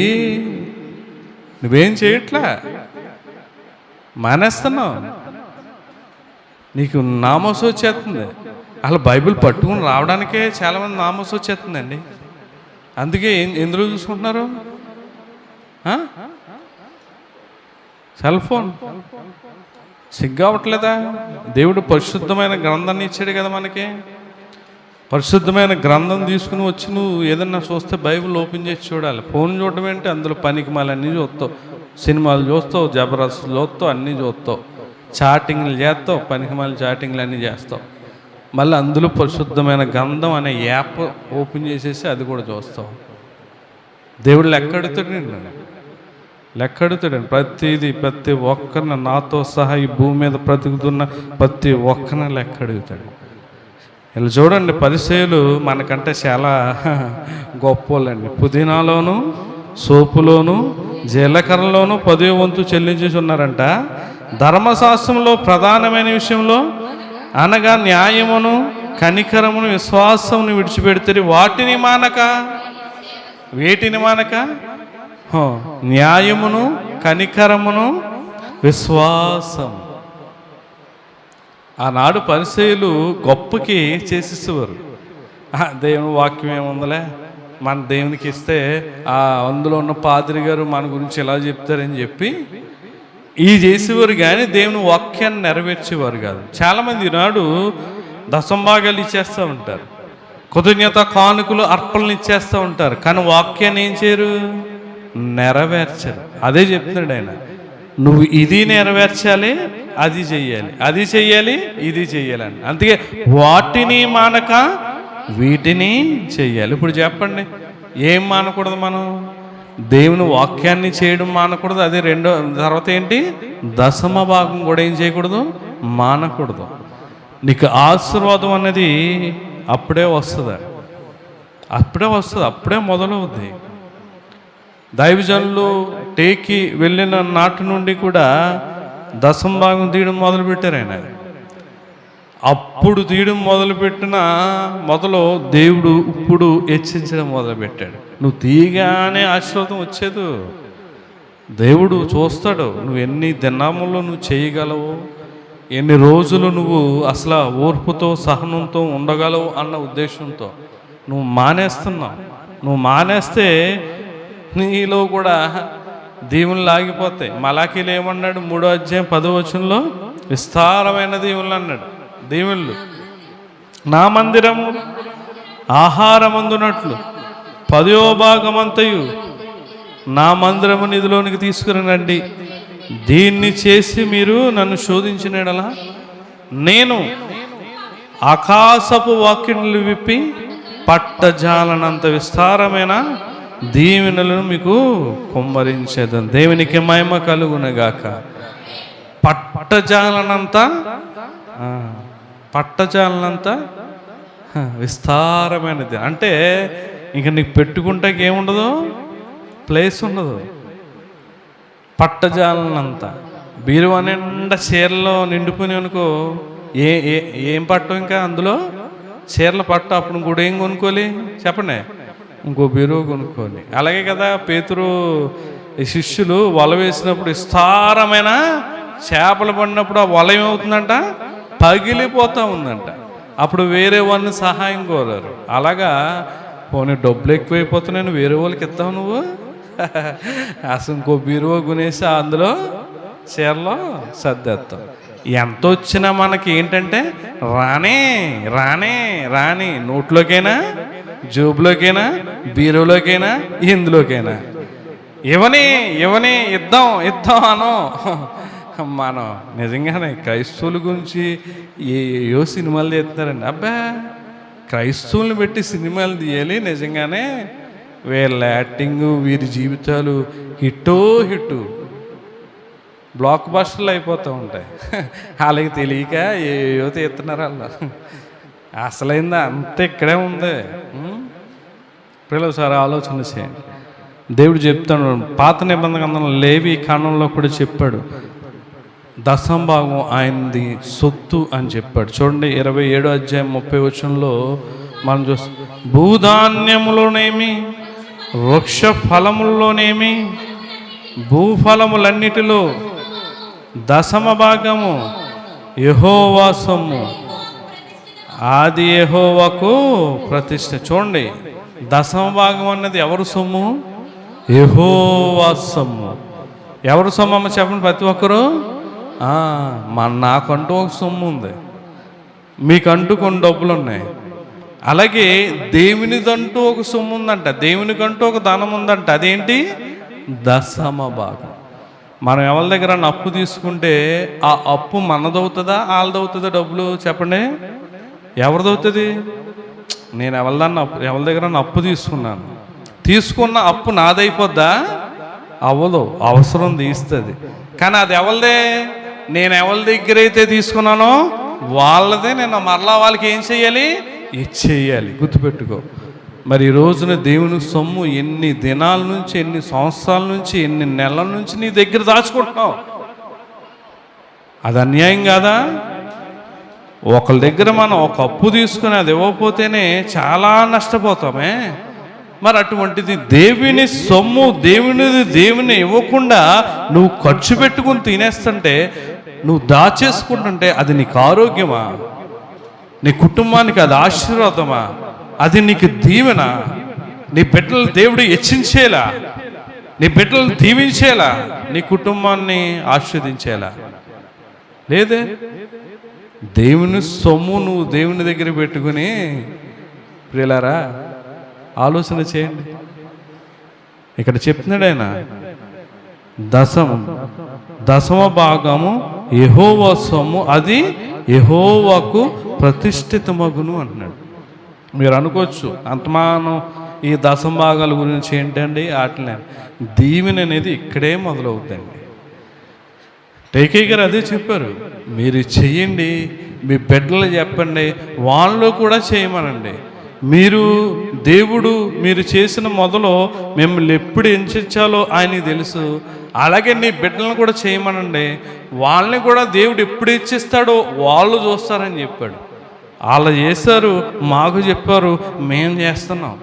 నువ్వేం చేయట్లే, మానేస్తున్నావు. నీకు నామోసు వచ్చేస్తుంది. అలా బైబిల్ పట్టుకుని రావడానికే చాలామంది నామోసు వచ్చేస్తుందండి. అందుకే ఎందులో చూసుకుంటున్నారు? Cell phone. సిగ్గావట్లేదా? దేవుడు పరిశుద్ధమైన గ్రంథాన్ని ఇచ్చాడు కదా మనకి. పరిశుద్ధమైన గ్రంథం తీసుకుని వచ్చి నువ్వు ఏదన్నా చూస్తే బైబిల్ ఓపెన్ చేసి చూడాలి. ఫోన్ చూడటం ఏంటి? అందులో పనికిమాలన్నీ చూస్తావు, సినిమాలు చూస్తావు, జబర్దస్త్ చూస్తావు, అన్నీ చూస్తావు, చాటింగ్లు చేస్తావు, పనికిమాల చాటింగ్లు అన్నీ చేస్తావు. మళ్ళీ అందులో పరిశుద్ధమైన గ్రంథం అనే యాప్ ఓపెన్ చేసేసి అది కూడా చూస్తావు. దేవుడు లెక్కడుతాడు, నిన్ను లెక్కడుతాడండి. ప్రతి ఒక్కరిని, నాతో సహా ఈ భూమి మీద బ్రతుకుతున్న ప్రతి ఒక్కరిని లెక్కడుగుతాడు. ఇలా చూడండి, పరిసయ్యులు మనకంటే చాలా గొప్పోళ్ళండి. పుదీనాలోను సోపులోను జీలకర్రలోను 10వ వంతు చెల్లించుచున్నారంట. ధర్మశాస్త్రంలో ప్రధానమైన విషయంలో అనగా న్యాయమును కనికరమును విశ్వాసమును విడిచిపెడితే వాటిని మానక. వేటిని మానక? న్యాయమును కనికరమును విశ్వాసం. ఆనాడు పరిసయ్యులు గొప్పకి చేసేసేవారు. దేవుని వాక్యం ఏముందలే, మన దేవునికి ఇస్తే అందులో ఉన్న పాదిరి గారు మన గురించి ఎలా చెప్తారని చెప్పి ఈ చేసేవారు కానీ దేవుని వాక్యాన్ని నెరవేర్చేవారు కాదు. చాలామంది ఈనాడు దశంభాగాలు ఇచ్చేస్తూ ఉంటారు, కృతజ్ఞత కానుకలు అర్పణలు ఇచ్చేస్తూ ఉంటారు, కానీ వాక్యాన్ని ఏం చేయరు, నెరవేర్చరు. అదే చెప్తున్నాడు ఆయన, నువ్వు ఇది నెరవేర్చాలి, అది చెయ్యాలి, అది చెయ్యాలి, ఇది చెయ్యాలని. అందుకే వాటిని మానక వీటిని చెయ్యాలి. ఇప్పుడు చెప్పండి, ఏం మానకూడదు మనం? దేవుని వాక్యాన్ని చేయడం మానకూడదు. అదే రెండో తర్వాత ఏంటి, దశమ భాగం కూడా ఏం చేయకూడదు, మానకూడదు. నీకు ఆశీర్వాదం అనేది అప్పుడే వస్తుంది, అప్పుడే మొదలవుద్ది. దైవజనులు టేకి వెళ్ళిన నాటి నుండి కూడా దశమ భాగం తీయడం మొదలుపెట్టారు ఆయన. అప్పుడు తీయడం మొదలుపెట్టిన దేవుడు ఇప్పుడు హెచ్చించడం మొదలుపెట్టాడు. నువ్వు తీయగానే ఆశీర్వాదం వచ్చేదు. దేవుడు చూస్తాడు నువ్వు ఎన్ని దినములు నువ్వు చేయగలవు, ఎన్ని రోజులు నువ్వు అసలు ఓర్పుతో సహనంతో ఉండగలవు అన్న ఉద్దేశంతో నువ్వు మానేస్తున్నావు. నువ్వు మానేస్తే నీలో కూడా దీవులు ఆగిపోతాయి. మలాకీలు ఏమన్నాడు, 3వ అధ్యాయం 10వ వచనంలో విస్తారమైన దీవులు అన్నాడు. దీవుళ్ళు నా మందిరము ఆహారమందునట్లు 10వ భాగమంతయు నా మందిరము నిధిలోనికి తీసుకురండి. దీన్ని చేసి మీరు నన్ను శోధించినడలా నేను ఆకాశపు వాక్యములు విప్పి పట్టజాలనంత విస్తారమైన దీవెనలను మీకు కుమ్మరించేదను. దేవునికి మహిమ కలుగునగాక. పట్టజాలనంత విస్తారమైనది అంటే ఇంక నీకు పెట్టుకుంటే ఏముండదు, ప్లేస్ ఉండదు. పట్టజాలనంత బీరువా నిండా చీరలో నిండిపోయి అనుకో, ఏం పట్టు ఇంకా అందులో చీరలు పట్టు. అప్పుడు ఇంకోటి ఏం కొనుక్కోవాలి చెప్పండి, ఇంకో బీరువా కొనుక్కోవాలి. అలాగే కదా పేతురు శిష్యులు వల వేసినప్పుడు విస్తారమైన చేపలు పడినప్పుడు ఆ వల ఏమవుతుందంట, పగిలిపోతూ ఉందంట. అప్పుడు వేరే వాళ్ళని సహాయం కోరారు. అలాగా పోనీ డబ్బులు ఎక్కువైపోతున్నాయని వేరే వాళ్ళకి ఇస్తావు నువ్వు, అసలు ఇంకో బీరువా కొనేసి అందులో చీరలో సర్దేస్తావు. ఎంత వచ్చినా మనకి ఏంటంటే రాని నోట్లోకైనా, జోబులోకైనా, బీరువులోకైనా, ఇందులోకైనా ఇవ్వని ఇద్దాం అనో. మనం నిజంగానే క్రైస్తవుల గురించి ఏయో సినిమాలు తీస్తున్నారండి. అబ్బా, క్రైస్తవులను పెట్టి సినిమాలు తీయాలి. నిజంగానే వీళ్ళ యాక్టింగ్, వీరి జీవితాలు హిట్టో బ్లాక్ బస్టర్లు అయిపోతూ ఉంటాయి. వాళ్ళకి తెలియక ఏయో తీస్తున్నారు వాళ్ళు. అసలైందా అంత ఇక్కడే ఉంది. పిల్లలు ఆలోచన చేయండి. దేవుడు చెప్తాడు, పాత నిబంధన గ్రంథంలో లేవి కాండంలో కూడా చెప్పాడు, దశంభాగం ఆయనది సొత్తు అని చెప్పాడు. చూడండి 27వ అధ్యాయం 30వ వచనంలో మనం చూస్తాం, భూధాన్యములోనేమి, వృక్ష ఫలముల్లోనేమి, భూఫలములన్నిటిలో దశమ భాగము యెహోవా సొమ్ము, ఆది యెహోవాకు ప్రతిష్ఠ. చూడండి, దశమ భాగం అన్నది ఎవరు సొమ్ము? యెహోవా సొమ్ము. ఎవరు సొమ్ము అమ్మ చెప్పండి ప్రతి ఒక్కరు. నాకంటూ ఒక సొమ్ము ఉంది, మీకంటూ కొన్ని డబ్బులు ఉన్నాయి. అలాగే దేవునిదంటూ ఒక సొమ్ము ఉందంట, దేవునికంటూ ఒక ధనం ఉందంట. అదేంటి? దశమ భాగం. మనం ఎవరి దగ్గర అప్పు తీసుకుంటే ఆ అప్పు మనదవుతుందా వాళ్ళదవుతుందా? డబ్బులు చెప్పండి, ఎవరిదవుతుంది? నేను ఎవరి దగ్గర అప్పు తీసుకున్న అప్పు నాదైపోద్దా? అవ్వదు, అవసరం తీస్తుంది. కానీ అది ఎవరిదే? నేను ఎవరి దగ్గర అయితే తీసుకున్నానో వాళ్ళదే నేను మరలా వాళ్ళకి ఏం చెయ్యాలి? ఇచ్చేయాలి. గుర్తుపెట్టుకో. మరి ఈ రోజున దేవుని సొమ్ము ఎన్ని దినాల నుంచి, ఎన్ని సంవత్సరాల నుంచి, ఎన్ని నెలల నుంచి నీ దగ్గర దాచుకుంటున్నావు. అది అన్యాయం కాదా? ఒకళ్ళ దగ్గర మనం ఒక అప్పు తీసుకుని అది ఇవ్వకపోతేనే చాలా నష్టపోతామే. మరి అటువంటిది దేవుని సొమ్ము, దేవుని ఇవ్వకుండా నువ్వు ఖర్చు పెట్టుకుని తినేస్తుంటే, నువ్వు దాచేసుకుంటుంటే అది నీకు ఆరోగ్యమా? నీ కుటుంబానికి అది ఆశీర్వాదమా? అది నీకు దీవెన? నీ బిడ్డలు దేవుడు హెచ్చించేలా, నీ బిడ్డలు దీవించేలా, నీ కుటుంబాన్ని ఆశీర్వదించేలా లేదే. దేవుని సొమ్ము నువ్వు దేవుని దగ్గర పెట్టుకుని ప్రియులారా ఆలోచన చేయండి. ఇక్కడ చెప్తున్నాడు ఆయన, దశమ భాగము యెహోవా సొమ్ము, అది యెహోవాకు ప్రతిష్ఠితమగును అంటున్నాడు. మీరు అనుకోవచ్చు అంతమానం ఈ దశమ భాగాల గురించి ఏంటండి వాటిని, దీవెన అనేది ఇక్కడే మొదలవుతుందండి. టేకే గారు అదే చెప్పారు, మీరు చెయ్యండి, మీ బిడ్డలు చెప్పండి, వాళ్ళు కూడా చేయమనండి. మీరు చేసిన మొదలు మిమ్మల్ని ఎప్పుడు ఎంచాలో ఆయనకి తెలుసు. అలాగే నీ బిడ్డలను కూడా చేయమనండి, వాళ్ళని కూడా దేవుడు ఎప్పుడు ఇచ్చిస్తాడో వాళ్ళు చూస్తారని చెప్పాడు. వాళ్ళు చేశారు, మాకు చెప్పారు, మేము చేస్తున్నాం.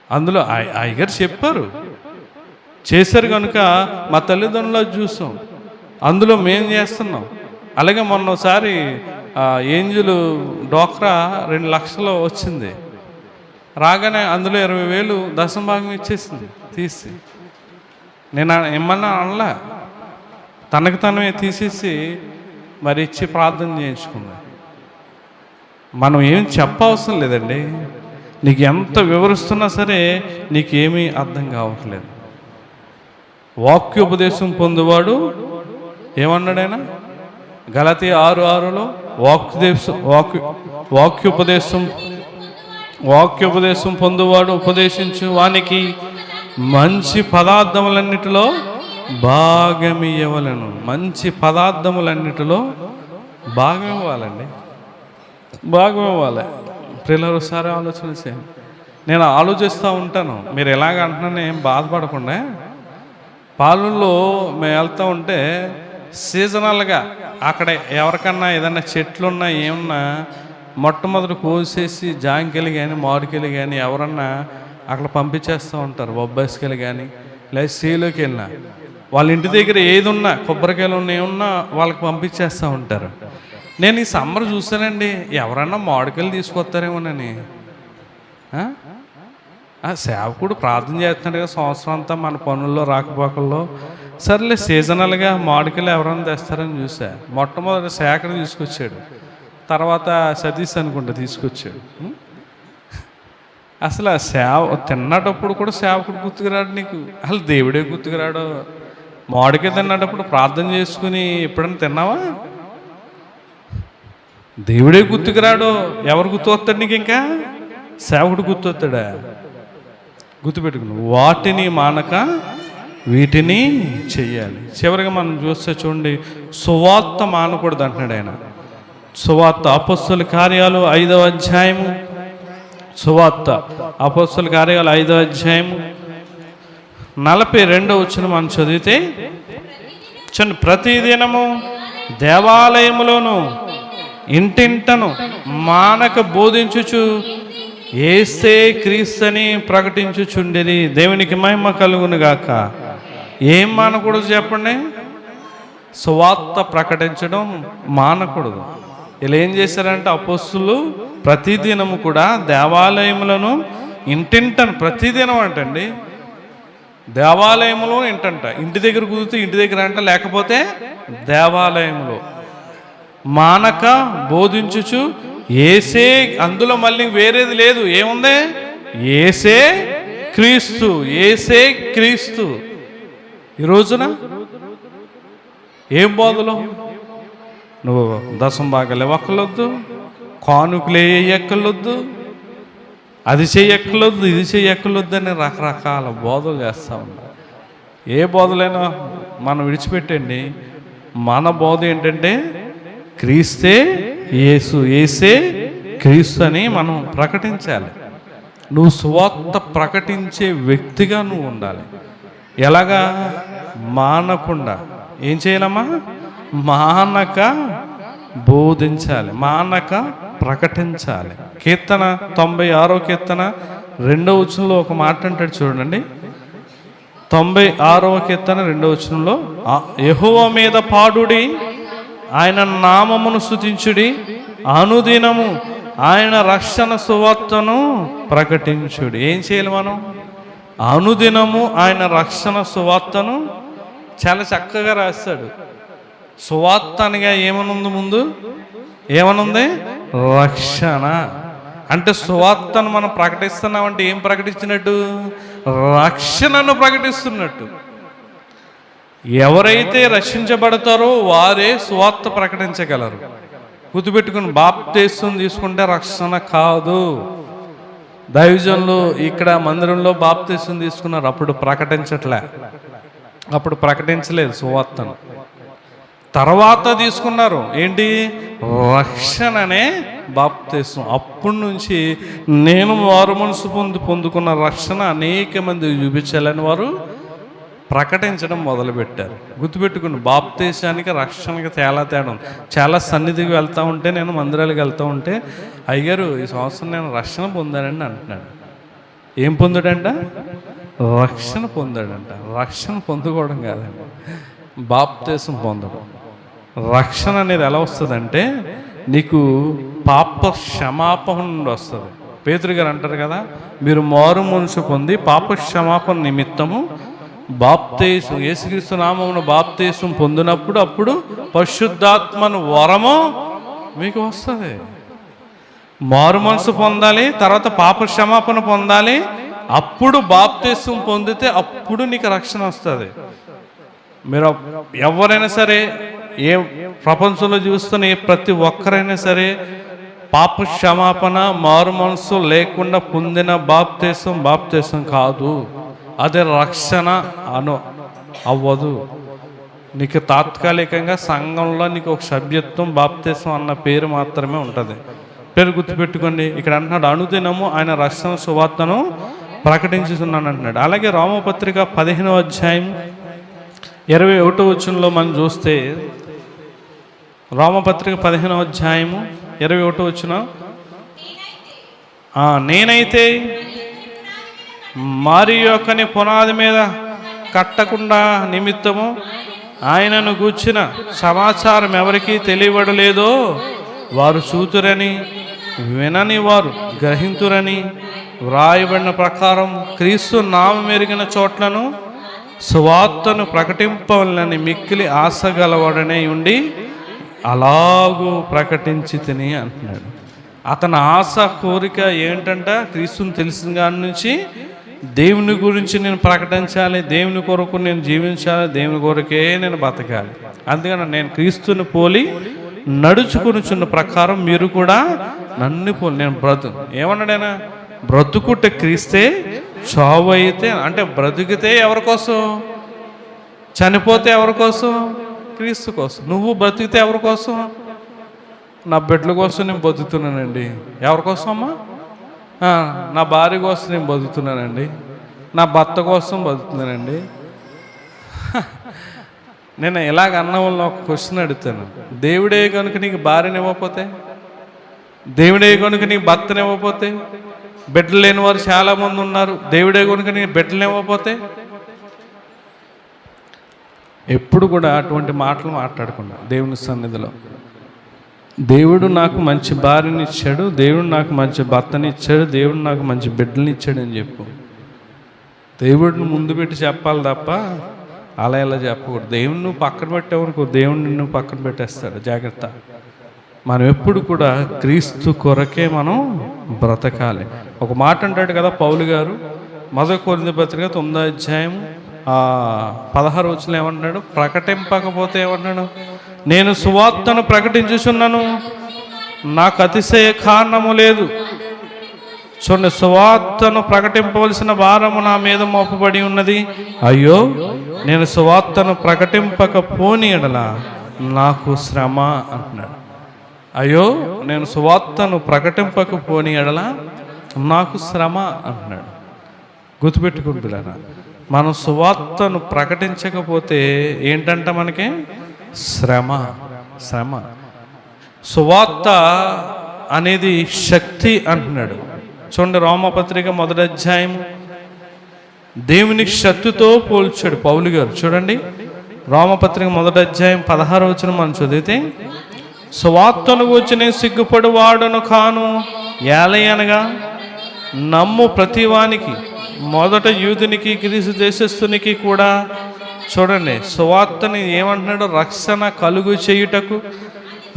అందులో అయ్యగారు చెప్పారు, చేశారు కనుక మా తల్లిదండ్రులు చూసాం, అందులో మేము చేస్తున్నాం. అలాగే మొన్నసారి ఏంజలు డోక్రా 2 లక్షలు వచ్చింది, రాగానే అందులో 20,000 దశమ భాగం ఇచ్చేసింది తీసి. నేను ఏమన్నా అనలా, తనకు తనమే తీసేసి మరి ఇచ్చి ప్రార్థన చేయించుకుంది. మనం ఏం చెప్పవసరం లేదండి, నీకు ఎంత వివరిస్తున్నా సరే నీకేమీ అర్థం కావట్లేదు. వాక్యోపదేశం పొందువాడు ఏమన్నాడైనా గలతీ 6:6లో వాక్యోపదేశం పొందువాడు ఉపదేశించు వానికి మంచి పదార్థములన్నిటిలో భాగమియ్యవలెను. మంచి పదార్థములన్నిటిలో భాగం ఇవ్వాలండి, భాగం ఇవ్వాలి. పిల్లలు ఒకసారి ఆలోచన చేయండి. నేను ఆలోచిస్తూ ఉంటాను, మీరు ఎలాగ అంటున్నాను ఏం బాధపడకుండా. పాలనలో మేము వెళ్తూ ఉంటే సీజనల్గా అక్కడ ఎవరికన్నా ఏదన్నా చెట్లున్నా ఏమన్నా మొట్టమొదటి కోసేసి జాంకాయలు కానీ మామిడికాయలు కానీ ఎవరన్నా అక్కడ పంపించేస్తూ ఉంటారు. బొబ్బాయికాయలు కానీ లేదా సీలోకి వెళ్ళినా వాళ్ళ ఇంటి దగ్గర ఏది ఉన్నా కొబ్బరికాయలు ఉన్నా ఏమున్నా వాళ్ళకి పంపించేస్తూ ఉంటారు. నేను ఈ సమ్మర్ చూస్తానండి, ఎవరన్నా మామిడికాయలు తీసుకొస్తారేమోనని. సేవకుడు ప్రార్థన చేస్తున్నాడు కదా సంవత్సరం అంతా మన పనుల్లో రాకపోకల్లో, సర్లే సీజనల్గా మామిడికాయలు ఎవరైనా తెస్తారని చూసా. మొట్టమొదటి శేఖర్ తీసుకొచ్చాడు, తర్వాత సతీష్ అనుకుంటా తీసుకొచ్చాడు. అసలు ఆ తిన్నటప్పుడు కూడా సేవకుడు గుర్తుకురాడు నీకు, అసలు దేవుడే గుర్తుకురాడు. మామిడికాయ తిన్నటప్పుడు ప్రార్థన చేసుకుని ఎప్పుడన్నా తిన్నావా? దేవుడే గుర్తుకురాడు, ఎవరు గుర్తు వస్తాడు నీకు? ఇంకా సేవకుడు గుర్తు వస్తాడా? గుర్తుపెట్టుకుని వాటిని మానక వీటిని చెయ్యాలి. చివరిగా మనం చూస్తే చూడండి, సువార్త మానకూడదు అంటున్నాడు ఆయన. సువార్త అపొస్తలుల కార్యాలు 5వ అధ్యాయము, సువార్త అపొస్తలుల కార్యాలు 5వ అధ్యాయము 42వ వచనం మనం చదివితే చూడండి, ప్రతిదినము దేవాలయములోను ఇంటింటను మానక బోధించుచు యేసే క్రీస్తుని ప్రకటించుచుండిరి. దేవునికి మహిమ కలుగును గాక. ఏం మానకూడదు చెప్పండి? సువార్త ప్రకటించడం మానకూడదు. ఇలా ఏం చేశారంటే అపోస్తులు ప్రతిదినము కూడా దేవాలయములను ఇంటింటను, ప్రతిదినం అంటండి దేవాలయంలో ఇంటంట, ఇంటి దగ్గర కుదిరితే ఇంటి దగ్గర అంట, లేకపోతే దేవాలయంలో మానక బోధించుచు యేసే, అందులో మళ్ళీ వేరేది లేదు, ఏముంది? యేసే క్రీస్తు, యేసే క్రీస్తు. ఈ రోజున ఏం బోధలు? నువ్వు దశమ భాగాలు ఇవ్వక్కర్లొద్దు, కానుకలు ఎక్కర్లొద్దు, అది చెయ్యక్కర్లొద్దు, ఇది చెయ్యక్కర్లొద్దు అని రకరకాల బోధలు చేస్తూ ఉన్నారు. ఏ బోధలైనా మనం విడిచిపెట్టండి. మన బోధ ఏంటంటే క్రీస్తే యేసు, యేసే క్రీస్తు అని మనం ప్రకటించాలి. నువ్వు సువార్త ప్రకటించే వ్యక్తిగా నువ్వు ఉండాలి. ఎలాగా? మానకుండా ఏం చేయాలమ్మా? మానక బోధించాలి, మానక ప్రకటించాలి. కీర్తన 96వ కీర్తన 2వ వచనంలో ఒక మాట అంటాడు చూడండి. 96వ కీర్తన 2వ వచనంలో, యెహోవా మీద పాడుడి, ఆయన నామమును స్తుతించుడి, అనుదినము ఆయన రక్షణ సువార్తను ప్రకటించుడు. ఏం చేయాలి మనం? అనుదినము ఆయన రక్షణ సువార్తను చాలా చక్కగా రాస్తాడు. సువార్త అనగా ఏమనుంది? ముందు ఏమనుంది? రక్షణ. అంటే సువార్తను మనం ప్రకటిస్తున్నామంటే ఏం ప్రకటించినట్టు? రక్షణను ప్రకటిస్తున్నట్టు. ఎవరైతే రక్షించబడతారో వారే సువార్త ప్రకటించగలరు. గుర్తుపెట్టుకుని, బాప్తీసం తీసుకుంటే రక్షణ కాదు. దైవజనులు ఇక్కడ మందిరంలో బాప్తీసం తీసుకున్నారు, అప్పుడు ప్రకటించలేదు సువార్తను. తర్వాత తీసుకున్నారు ఏంటి? రక్షణనే బాప్తీసం. అప్పటి నుంచి నేను మారు మనసు పొందుకున్న రక్షణ అనేక మంది చూపించాలని వారు ప్రకటించడం మొదలుపెట్టారు. గుర్తుపెట్టుకుని, బాప్తీసానికి రక్షణకి చాలా తేడా ఉంది. చాలా సన్నిధికి వెళ్తూ ఉంటే, నేను మందిరాలకు వెళ్తూ ఉంటే, అయ్యగారు ఈ సంవత్సరం నేను రక్షణ పొందానండి అంటున్నాడు. ఏం పొందాడంట? రక్షణ పొందాడంట. రక్షణ పొందుకోవడం కాదండి, బాప్తీసం పొందడం. రక్షణ అనేది ఎలా వస్తుందంటే, నీకు పాప క్షమాపణ నుండి వస్తుంది. పేతురు గారు అంటారు కదా, మీరు మారు మనసు పొంది పాప క్షమాపణ నిమిత్తము బాప్తీసం, యేసుక్రీస్తు నామమున బాప్తీసం పొందినప్పుడు అప్పుడు పరిశుద్ధాత్మను వరము మీకు వస్తుంది. మారు మనసు పొందాలి, తర్వాత పాప క్షమాపణ పొందాలి, అప్పుడు బాప్తీసం పొందితే అప్పుడు నీకు రక్షణ వస్తుంది. మీరు ఎవరైనా సరే, ఏ ప్రపంచంలో చూస్తున్న ప్రతి ఒక్కరైనా సరే పాప క్షమాపణ మారు మనసు లేకుండా పొందిన బాప్తీసం కాదు. అదే రక్షణ అవ్వదు. నీకు తాత్కాలికంగా సంఘంలో నీకు ఒక సభ్యత్వం, బాప్తీసం అన్న పేరు మాత్రమే ఉంటుంది. పేరు గుర్తుపెట్టుకోండి. ఇక్కడ అంటున్నాడు, అనుదినము ఆయన రక్షణ సువార్తను ప్రకటించుతున్నాను అంటున్నాడు. అలాగే రోమపత్రిక 15వ అధ్యాయం 21వ వచనంలో మనం చూస్తే, రోమపత్రిక 15వ అధ్యాయము 21వ వచనం, నేనైతే మరి యొక్కని పునాది మీద కట్టకుండా నిమిత్తము ఆయనను గూర్చిన సమాచారం ఎవరికి తెలియబడలేదో వారు చూతురని, వినని వారు గ్రహింతురని వ్రాయబడిన ప్రకారం క్రీస్తు నామం ఎరిగిన చోట్లను సువార్తను ప్రకటింపవలనని మిక్కిలి ఆశ గలవాడనే ఉండి అలాగూ ప్రకటించి తిని అంటున్నాడు. అతని ఆశ, కోరిక ఏంటంట? క్రీస్తుని తెలిసిన కాడి నుంచి దేవుని గురించి నేను ప్రకటించాలి, దేవుని కొరకు నేను జీవించాలి, దేవుని కొరకే నేను బతకాలి. అందుకని నేను క్రీస్తుని పోలి నడుచుకునిచున్న ప్రకారం మీరు కూడా నన్ను పోలి నేను ఏమన్నాడైనా? బ్రతుకుట క్రీస్తే, చావు అయితే, అంటే బ్రతికితే ఎవరి కోసం? చనిపోతే ఎవరి కోసం? క్రీస్తు కోసం. నువ్వు బ్రతికితే ఎవరి కోసం? నా బిడ్డల కోసం నేను బతుకుతున్నానండి. ఎవరి కోసం అమ్మా? నా భార్య కోసం నేను బతుకుతున్నానండి, నా భర్త కోసం బతుకుతున్నానండి. నేను ఇలాగ అన్న వాళ్ళని ఒక క్వశ్చన్ అడుగుతాను. దేవుడే కనుక నీకు భార్యని ఇవ్వకపోతే, దేవుడే కనుక నీకు భర్తని ఇవ్వకపోతే, బిడ్డలు లేని వారు చాలామంది ఉన్నారు, దేవుడే కనుక నీకు బిడ్డలు ఇవ్వకపోతే, ఎప్పుడు కూడా అటువంటి మాటలు మాట్లాడకుండా దేవుని సన్నిధిలో, దేవుడు నాకు మంచి భార్యని ఇచ్చాడు, దేవుడు నాకు మంచి భర్తని ఇచ్చాడు, దేవుడు నాకు మంచి బిడ్డని ఇచ్చాడు అని చెప్పు. దేవుడిని ముందు పెట్టి చెప్పాలి తప్ప అలా ఇలా చెప్పకూడదు. దేవుడిని నువ్వు పక్కన పెట్టేవనుకో, దేవుడిని నువ్వు పక్కన పెట్టేస్తాడు. జాగ్రత్త. మనం ఎప్పుడు కూడా క్రీస్తు కొరకే మనం బ్రతకాలి. ఒక మాట అంటాడు కదా పౌలు గారు, 1 కొరింథీ పత్రిక 9వ అధ్యాయం 16వ వచనం ఏమన్నాడు? ప్రకటింపకపోతే ఏమన్నాడు? నేను సువార్తను ప్రకటించుచున్నాను, నాకు అతిశయ కారణము లేదు. చూడండి, సువార్తను ప్రకటింపవలసిన భారము నా మీద మోపబడి ఉన్నది. అయ్యో, నేను సువార్తను ప్రకటింపకపోని ఎడల నాకు శ్రమ అంటున్నాడు. అయ్యో, నేను సువార్తను ప్రకటింపకపోని ఎడల నాకు శ్రమ అంటున్నాడు. గుర్తుపెట్టుకుంటున్నారా? మనం సువార్తను ప్రకటించకపోతే ఏంటంట? మనకి శ్రమ. సువార్త అనేది శక్తి అంటున్నాడు. చూడండి, రోమపత్రిక 1వ అధ్యాయం దేవుని శక్తితో పోల్చాడు పౌలు గారు. చూడండి, రోమపత్రిక 1వ అధ్యాయం 16వ వచనం మనం చదివితే, సువార్తను గూర్చి నేను సిగ్గుపడి వాడను కాను. ఏలయనగా నమ్ము ప్రతివానికి, మొదట యూదునికి గ్రీసు దేశస్థునికి కూడా. చూడండి, సువార్తని ఏమంటున్నాడు? రక్షణ కలుగు చేయుటకు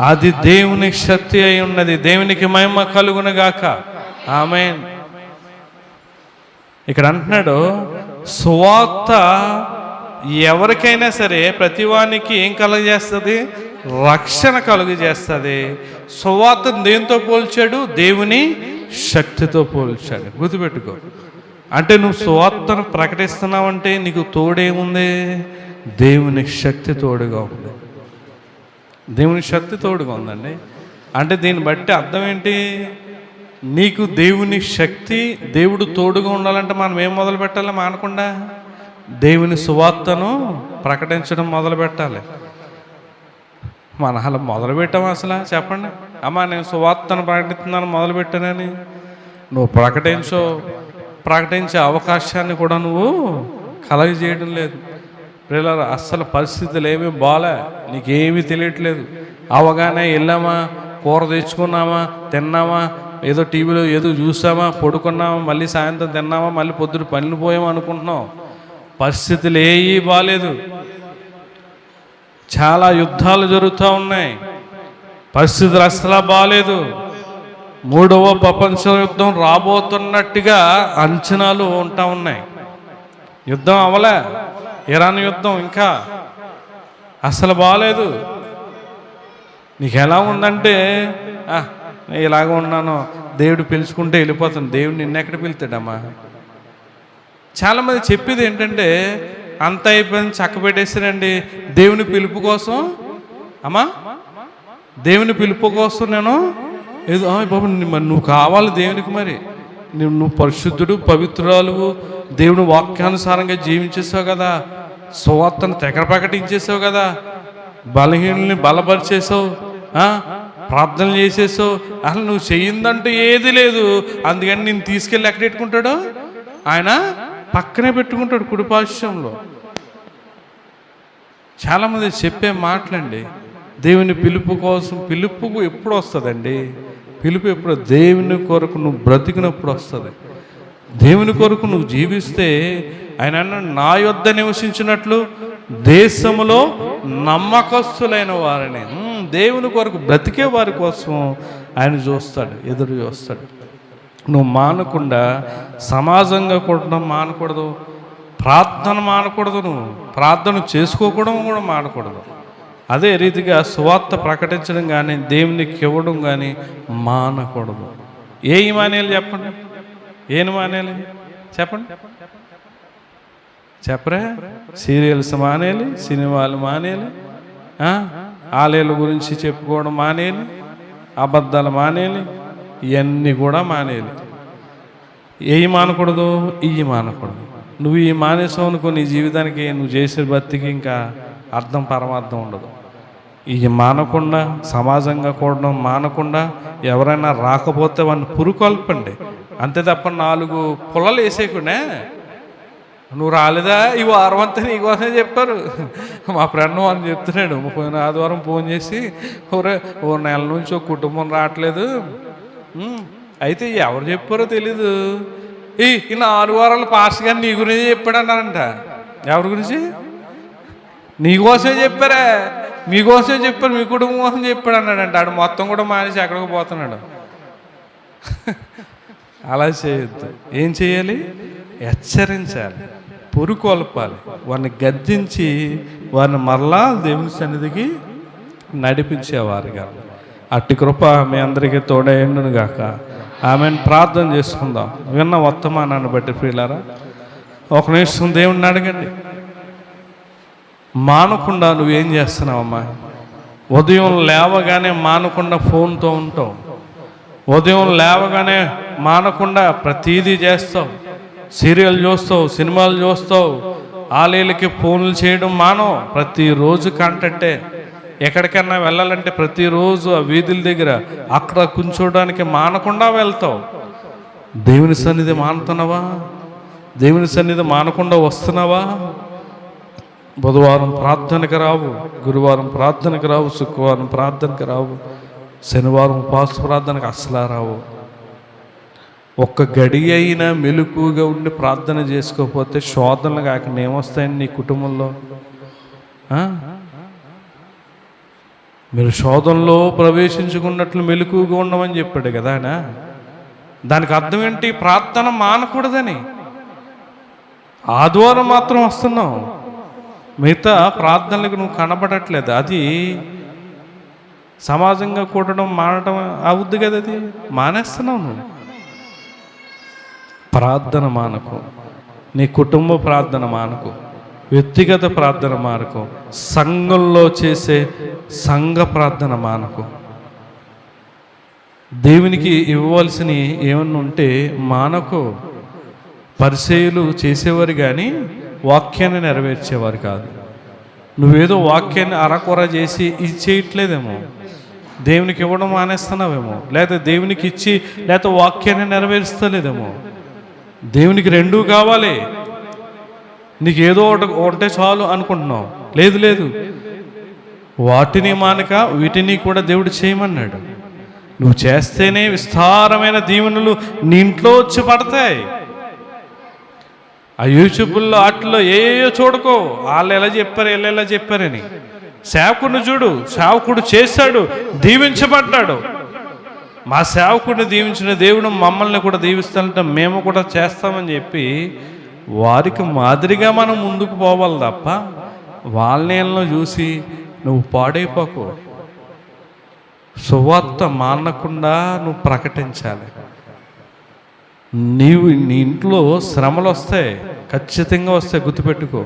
అది దేవుని శక్తి అయి ఉన్నది. దేవునికి మహిమ కలుగునుగాక. ఆమేన్. ఇక్కడ అంటున్నాడు, సువార్త ఎవరికైనా సరే ప్రతివానికి ఏం కలుగజేస్తుంది? రక్షణ కలుగజేస్తుంది. సువార్త దేంతో పోల్చాడు? దేవుని శక్తితో పోల్చాడు. గుర్తుపెట్టుకో. అంటే నువ్వు సువార్తను ప్రకటిస్తున్నావంటే నీకు తోడేముంది? దేవుని శక్తి తోడుగా ఉంది. దేవుని శక్తి తోడుగా ఉందండి. అంటే దీన్ని బట్టి అర్థం ఏంటి? నీకు దేవుని శక్తి, దేవుడు తోడుగా ఉండాలంటే మనం ఏం మొదలు పెట్టాలి? మానకుండా దేవుని సువార్తను ప్రకటించడం మొదలు పెట్టాలి. మన అలా మొదలు పెట్టాము అసలు? చెప్పండి అమ్మా, నేను సువార్తను ప్రకటిస్తున్నాను మొదలుపెట్టానని. నువ్వు ప్రకటించే అవకాశాన్ని కూడా నువ్వు కలగజేయడం లేదు. పిల్లలు అస్సలు పరిస్థితులు ఏమీ బాలే, నీకేమీ తెలియట్లేదు. అవగానే వెళ్ళామా, కూర తెచ్చుకున్నామా, తిన్నామా, ఏదో టీవీలో ఏదో చూసామా, పడుకున్నామా, మళ్ళీ సాయంత్రం తిన్నామా, మళ్ళీ పొద్దున పనులు పోయామా అనుకుంటున్నాం. పరిస్థితులు ఏమీ బాలేదు. చాలా యుద్ధాలు జరుగుతూ ఉన్నాయి. పరిస్థితులు అసలు బాలేదు. 3వ ప్రపంచ యుద్ధం రాబోతున్నట్టుగా అంచనాలు ఉంటా ఉన్నాయి. యుద్ధం అవలే, ఇరాన్ యుద్ధం ఇంకా అసలు బాలేదు. నీకు ఎలా ఉందంటే, ఇలాగ ఉన్నాను, దేవుడు పిలుచుకుంటే వెళ్ళిపోతాను. దేవుడు నిన్నెక్కడ పిలుతాడమ్మా? చాలామంది చెప్పేది ఏంటంటే, అంత అయిపోయింది, చక్క పెట్టేసానండి దేవుని పిలుపు కోసం. అమ్మా, దేవుని పిలుపు కోసం నేను ఏదో బాబు నువ్వు కావాలి దేవునికి. మరి నువ్వు పరిశుద్ధుడు, పవిత్రురాలు, దేవుని వాక్యానుసారంగా జీవించేసావు కదా, సువార్తను తెగర ప్రకటించేసావు కదా, బలహీనుల్ని బలపరిచేసావు, ప్రార్థనలు చేసేసావు. అసలు నువ్వు చెయ్యిందంటూ ఏది లేదు. అందుకని నేను తీసుకెళ్ళి ఎక్కడ పెట్టుకుంటాడు? ఆయన పక్కనే పెట్టుకుంటాడు, కుడిపార్శ్వంలో. చాలామంది చెప్పే మాటలండి. దేవుని పిలుపు కోసం, పిలుపు ఎప్పుడు వస్తుందండి? పిలుపు ఎప్పుడు? దేవుని కొరకు నువ్వు బ్రతికినప్పుడు వస్తుంది. దేవుని కొరకు నువ్వు జీవిస్తే ఆయన నా యొద్ద నివసించినట్లు దేశములో నమ్మకస్తులైన వారిని, దేవుని కొరకు బ్రతికే వారి కోసం ఆయన చూస్తాడు, ఎదురు చూస్తాడు. నువ్వు మానకుండా సమాజంగా కొట్టడం మానకూడదు, ప్రార్థన మానకూడదు, నువ్వు ప్రార్థన చేసుకోకూడదు కూడా మానకూడదు. అదే రీతిగా సువార్త ప్రకటించడం కానీ దేవునికి ఇవ్వడం కానీ మానకూడదు. ఏ మానేయాలి చెప్పండి? ఏం మానేయాలి చెప్పండి? చెప్పరా? సీరియల్స్ మానేయాలి, సినిమాలు మానేయాలి, ఆలయాల గురించి చెప్పుకోవడం మానేయాలి, అబద్ధాలు మానేయాలి, ఇవన్నీ కూడా మానేయాలి. ఏవి మానకూడదు? ఇవి మానకూడదు. నువ్వు ఈ మానేసావు అనుకో, నీ జీవితానికి నువ్వు చేసే బతికి ఇంకా అర్థం పరమార్థం ఉండదు. ఇవి మానకుండా, సమాజంగా కూడడం మానకుండా, ఎవరైనా రాకపోతే వాడిని పురుకొల్పండి అంతే తప్ప 4 పుల్లలు వేసేయకుండా నువ్వు రాలేదా ఈ వారం అంతా నీకోసమే చెప్పారు. మా ఫ్రెండ్ అని చెప్తున్నాడు, పోయిన ఆదివారం ఫోన్ చేసి, ఓ నెల నుంచి ఒక కుటుంబం రావట్లేదు, అయితే ఎవరు చెప్పారో తెలీదు, ఈ 4 వారాలు పాస్టర్ గారు నీ గురించి చెప్పాడు అన్నారంట. ఎవరి గురించి? నీకోసమే చెప్పారా? మీకోసమే చెప్పారు, మీ కుటుంబం కోసం చెప్పాడు అన్నాడంట. ఆడు మొత్తం కూడా మానేసి ఎక్కడికి పోతున్నాడు. అలా చేయొద్దు. ఏం చేయాలి? హెచ్చరించాలి, పురుకొల్పాలి, వారిని గద్దించి వారిని మరలా దేవుని సన్నిధికి నడిపించేవారుగా. అట్టి కృప మీ అందరికీ తోడైండును గాక. ఆమెను ప్రార్థన చేసుకుందాం. విన్న వర్తమానాన్ని బట్టి ప్రియులారా, ఒక నిమిషం దేవుణ్ణి అడగండి. మానకుండా నువ్వేం చేస్తున్నావమ్మా? ఉదయం లేవగానే మానకుండా ఫోన్తో ఉంటావు, ఉదయం లేవగానే మానకుండా ప్రతీదీ చేస్తావు, సీరియల్ చూస్తావు, సినిమాలు చూస్తావు, ఆలయాలకి ఫోన్లు చేయడం మానవు. ప్రతిరోజు కంటట్టే. ఎక్కడికన్నా వెళ్ళాలంటే ప్రతిరోజు ఆ వీధుల దగ్గర అక్కడ కూర్చోడానికి మానకుండా వెళ్తావు. దేవుని సన్నిధి మానుతున్నావా? దేవుని సన్నిధి మానకుండా వస్తున్నావా? బుధవారం ప్రార్థనకి రావు, గురువారం ప్రార్థనకి రావు, శుక్రవారం ప్రార్థనకి రావు, శనివారం ఉపవాస ప్రార్థనకు అసలు రావు. ఒక్క గడి అయినా మెలకుగా ఉండి ప్రార్థన చేసుకోకపోతే శోధనలు కాకుండా ఏమొస్తాయండి నీ కుటుంబంలో? మీరు శోధనలో ప్రవేశించుకున్నట్లు మెలకుగా ఉండమని చెప్పాడు కదా ఆయన. దానికి అర్థం ఏంటి? ప్రార్థన మానకూడదని. ఆదివారం మాత్రం వస్తున్నావు, మిగతా ప్రార్థనలకు నువ్వు కనబడట్లేదు. అది సమాజంగా కూడడం మానడం అవుద్ది కదా, అది మానేస్తున్నావు నువ్వు. ప్రార్థన మానకు, నీ కుటుంబ ప్రార్థన మానకు, వ్యక్తిగత ప్రార్థన మానకు, సంఘంలో చేసే సంఘ ప్రార్థన మానకు. దేవునికి ఇవ్వవలసినవి ఏమన్నా ఉంటే మానకు. పరిచర్యలు చేసేవారు కానీ వాక్యాన్ని నెరవేర్చేవారు కాదు. నువ్వేదో వాక్యాన్ని అరకొర చేసి ఇది చేయట్లేదేమో, దేవునికి ఇవ్వడం మానేస్తున్నావేమో, లేదా దేవునికి ఇచ్చి లేకపోతే వాక్యాన్ని నెరవేరుస్తలేదేమో. దేవునికి రెండూ కావాలి. నీకు ఏదో ఒకటి ఉంటే చాలు అనుకుంటున్నావు. లేదు లేదు, వాటిని మానక వీటిని కూడా దేవుడు చేయమన్నాడు. నువ్వు చేస్తేనే విస్తారమైన దీవెనలు నీ ఇంట్లో వచ్చి పడతాయి. ఆ యూట్యూబ్లో వాటిలో ఏయో చూడుకో, వాళ్ళు ఎలా చెప్పారు వీళ్ళు ఎలా చెప్పారని. సేవకుడిని చూడు, సేవకుడు చేశాడు, దీవించబడ్డాడు. మా సేవకుడిని దీవించిన దేవుడు మమ్మల్ని కూడా దీవిస్తానంటే మేము కూడా చేస్తామని చెప్పి వారికి మాదిరిగా మనం ముందుకు పోవాలి తప్ప వాళ్ళని చూసి నువ్వు పాడైపోకు. సువార్త మానకుండా నువ్వు ప్రకటించాలి. నీ ఇంట్లో శ్రమలు వస్తాయి, ఖచ్చితంగా వస్తాయి, గుర్తుపెట్టుకో.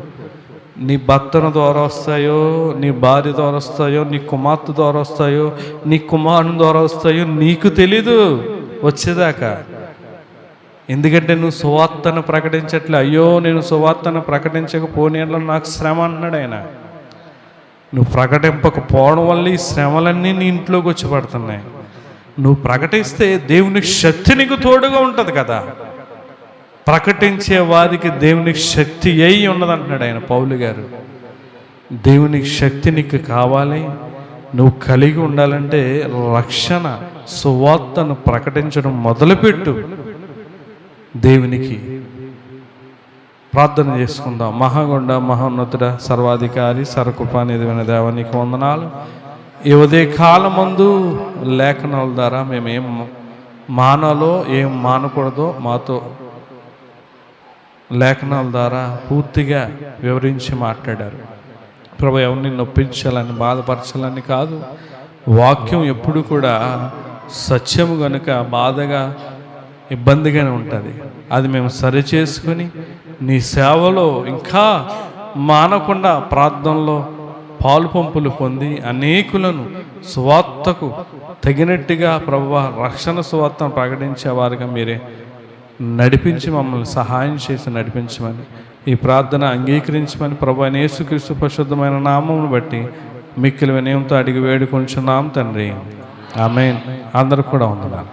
నీ భర్తన ద్వారా వస్తాయో, నీ భార్య ద్వారా వస్తాయో, నీ కుమార్తె ద్వారా వస్తాయో, నీ కుమారుని ద్వారా వస్తాయో నీకు తెలీదు వచ్చేదాకా. ఎందుకంటే నువ్వు సువార్తను ప్రకటించట్లే. అయ్యో నేను సువార్తను ప్రకటించకపోనేలో నాకు శ్రమ అన్నాడు ఆయన. నువ్వు ప్రకటింపకపోవడం వల్ల ఈ శ్రమలన్నీ నీ ఇంట్లోకి వచ్చి పడుతున్నాయి. నువ్వు ప్రకటిస్తే దేవుని శక్తి నీకు తోడుగా ఉంటుంది కదా. ప్రకటించే వారికి దేవునికి శక్తి అయి ఉన్నదంటున్నాడు ఆయన పౌలు గారు. దేవునికి శక్తి నీకు కావాలి. నువ్వు కలిగి ఉండాలంటే రక్షణ సువార్తను ప్రకటించడం మొదలుపెట్టు. దేవునికి ప్రార్థన చేసుకుందాం. మహాగొండ మహోన్నతుడ సర్వాధికారి సర్వకృపానిధివైన దేవా నీకు వందనాలు. ఈ ఉదయ కాలమందు లేఖనాల ద్వారా మేమేం మానాలో ఏం మానకూడదో మాతో లేఖనాల ద్వారా పూర్తిగా వివరించి మాట్లాడారు. ప్రభు ఎవరిని నొప్పించాలని బాధపరచాలని కాదు. వాక్యం ఎప్పుడు కూడా సత్యము కనుక బాధగా ఇబ్బందిగానే ఉంటుంది. అది మేము సరిచేసుకొని నీ సేవలో ఇంకా మానకుండా ప్రార్థనలో పాలు పంపులు పొంది అనేకులను సువార్తకు తగినట్టుగా ప్రభువా రక్షణ సువార్తను ప్రకటించే వారుగా మీరే నడిపించి మమ్మల్ని సహాయం చేసి నడిపించమని ఈ ప్రార్థన అంగీకరించమని ప్రభువా యేసుక్రీస్తు పరిశుద్ధమైన నామమును బట్టి మిక్కిలి వినయంతో అడిగి వేడుకొంచున్నాం తండ్రి. ఆమేన్. అందరూ కూడా వందనాలు.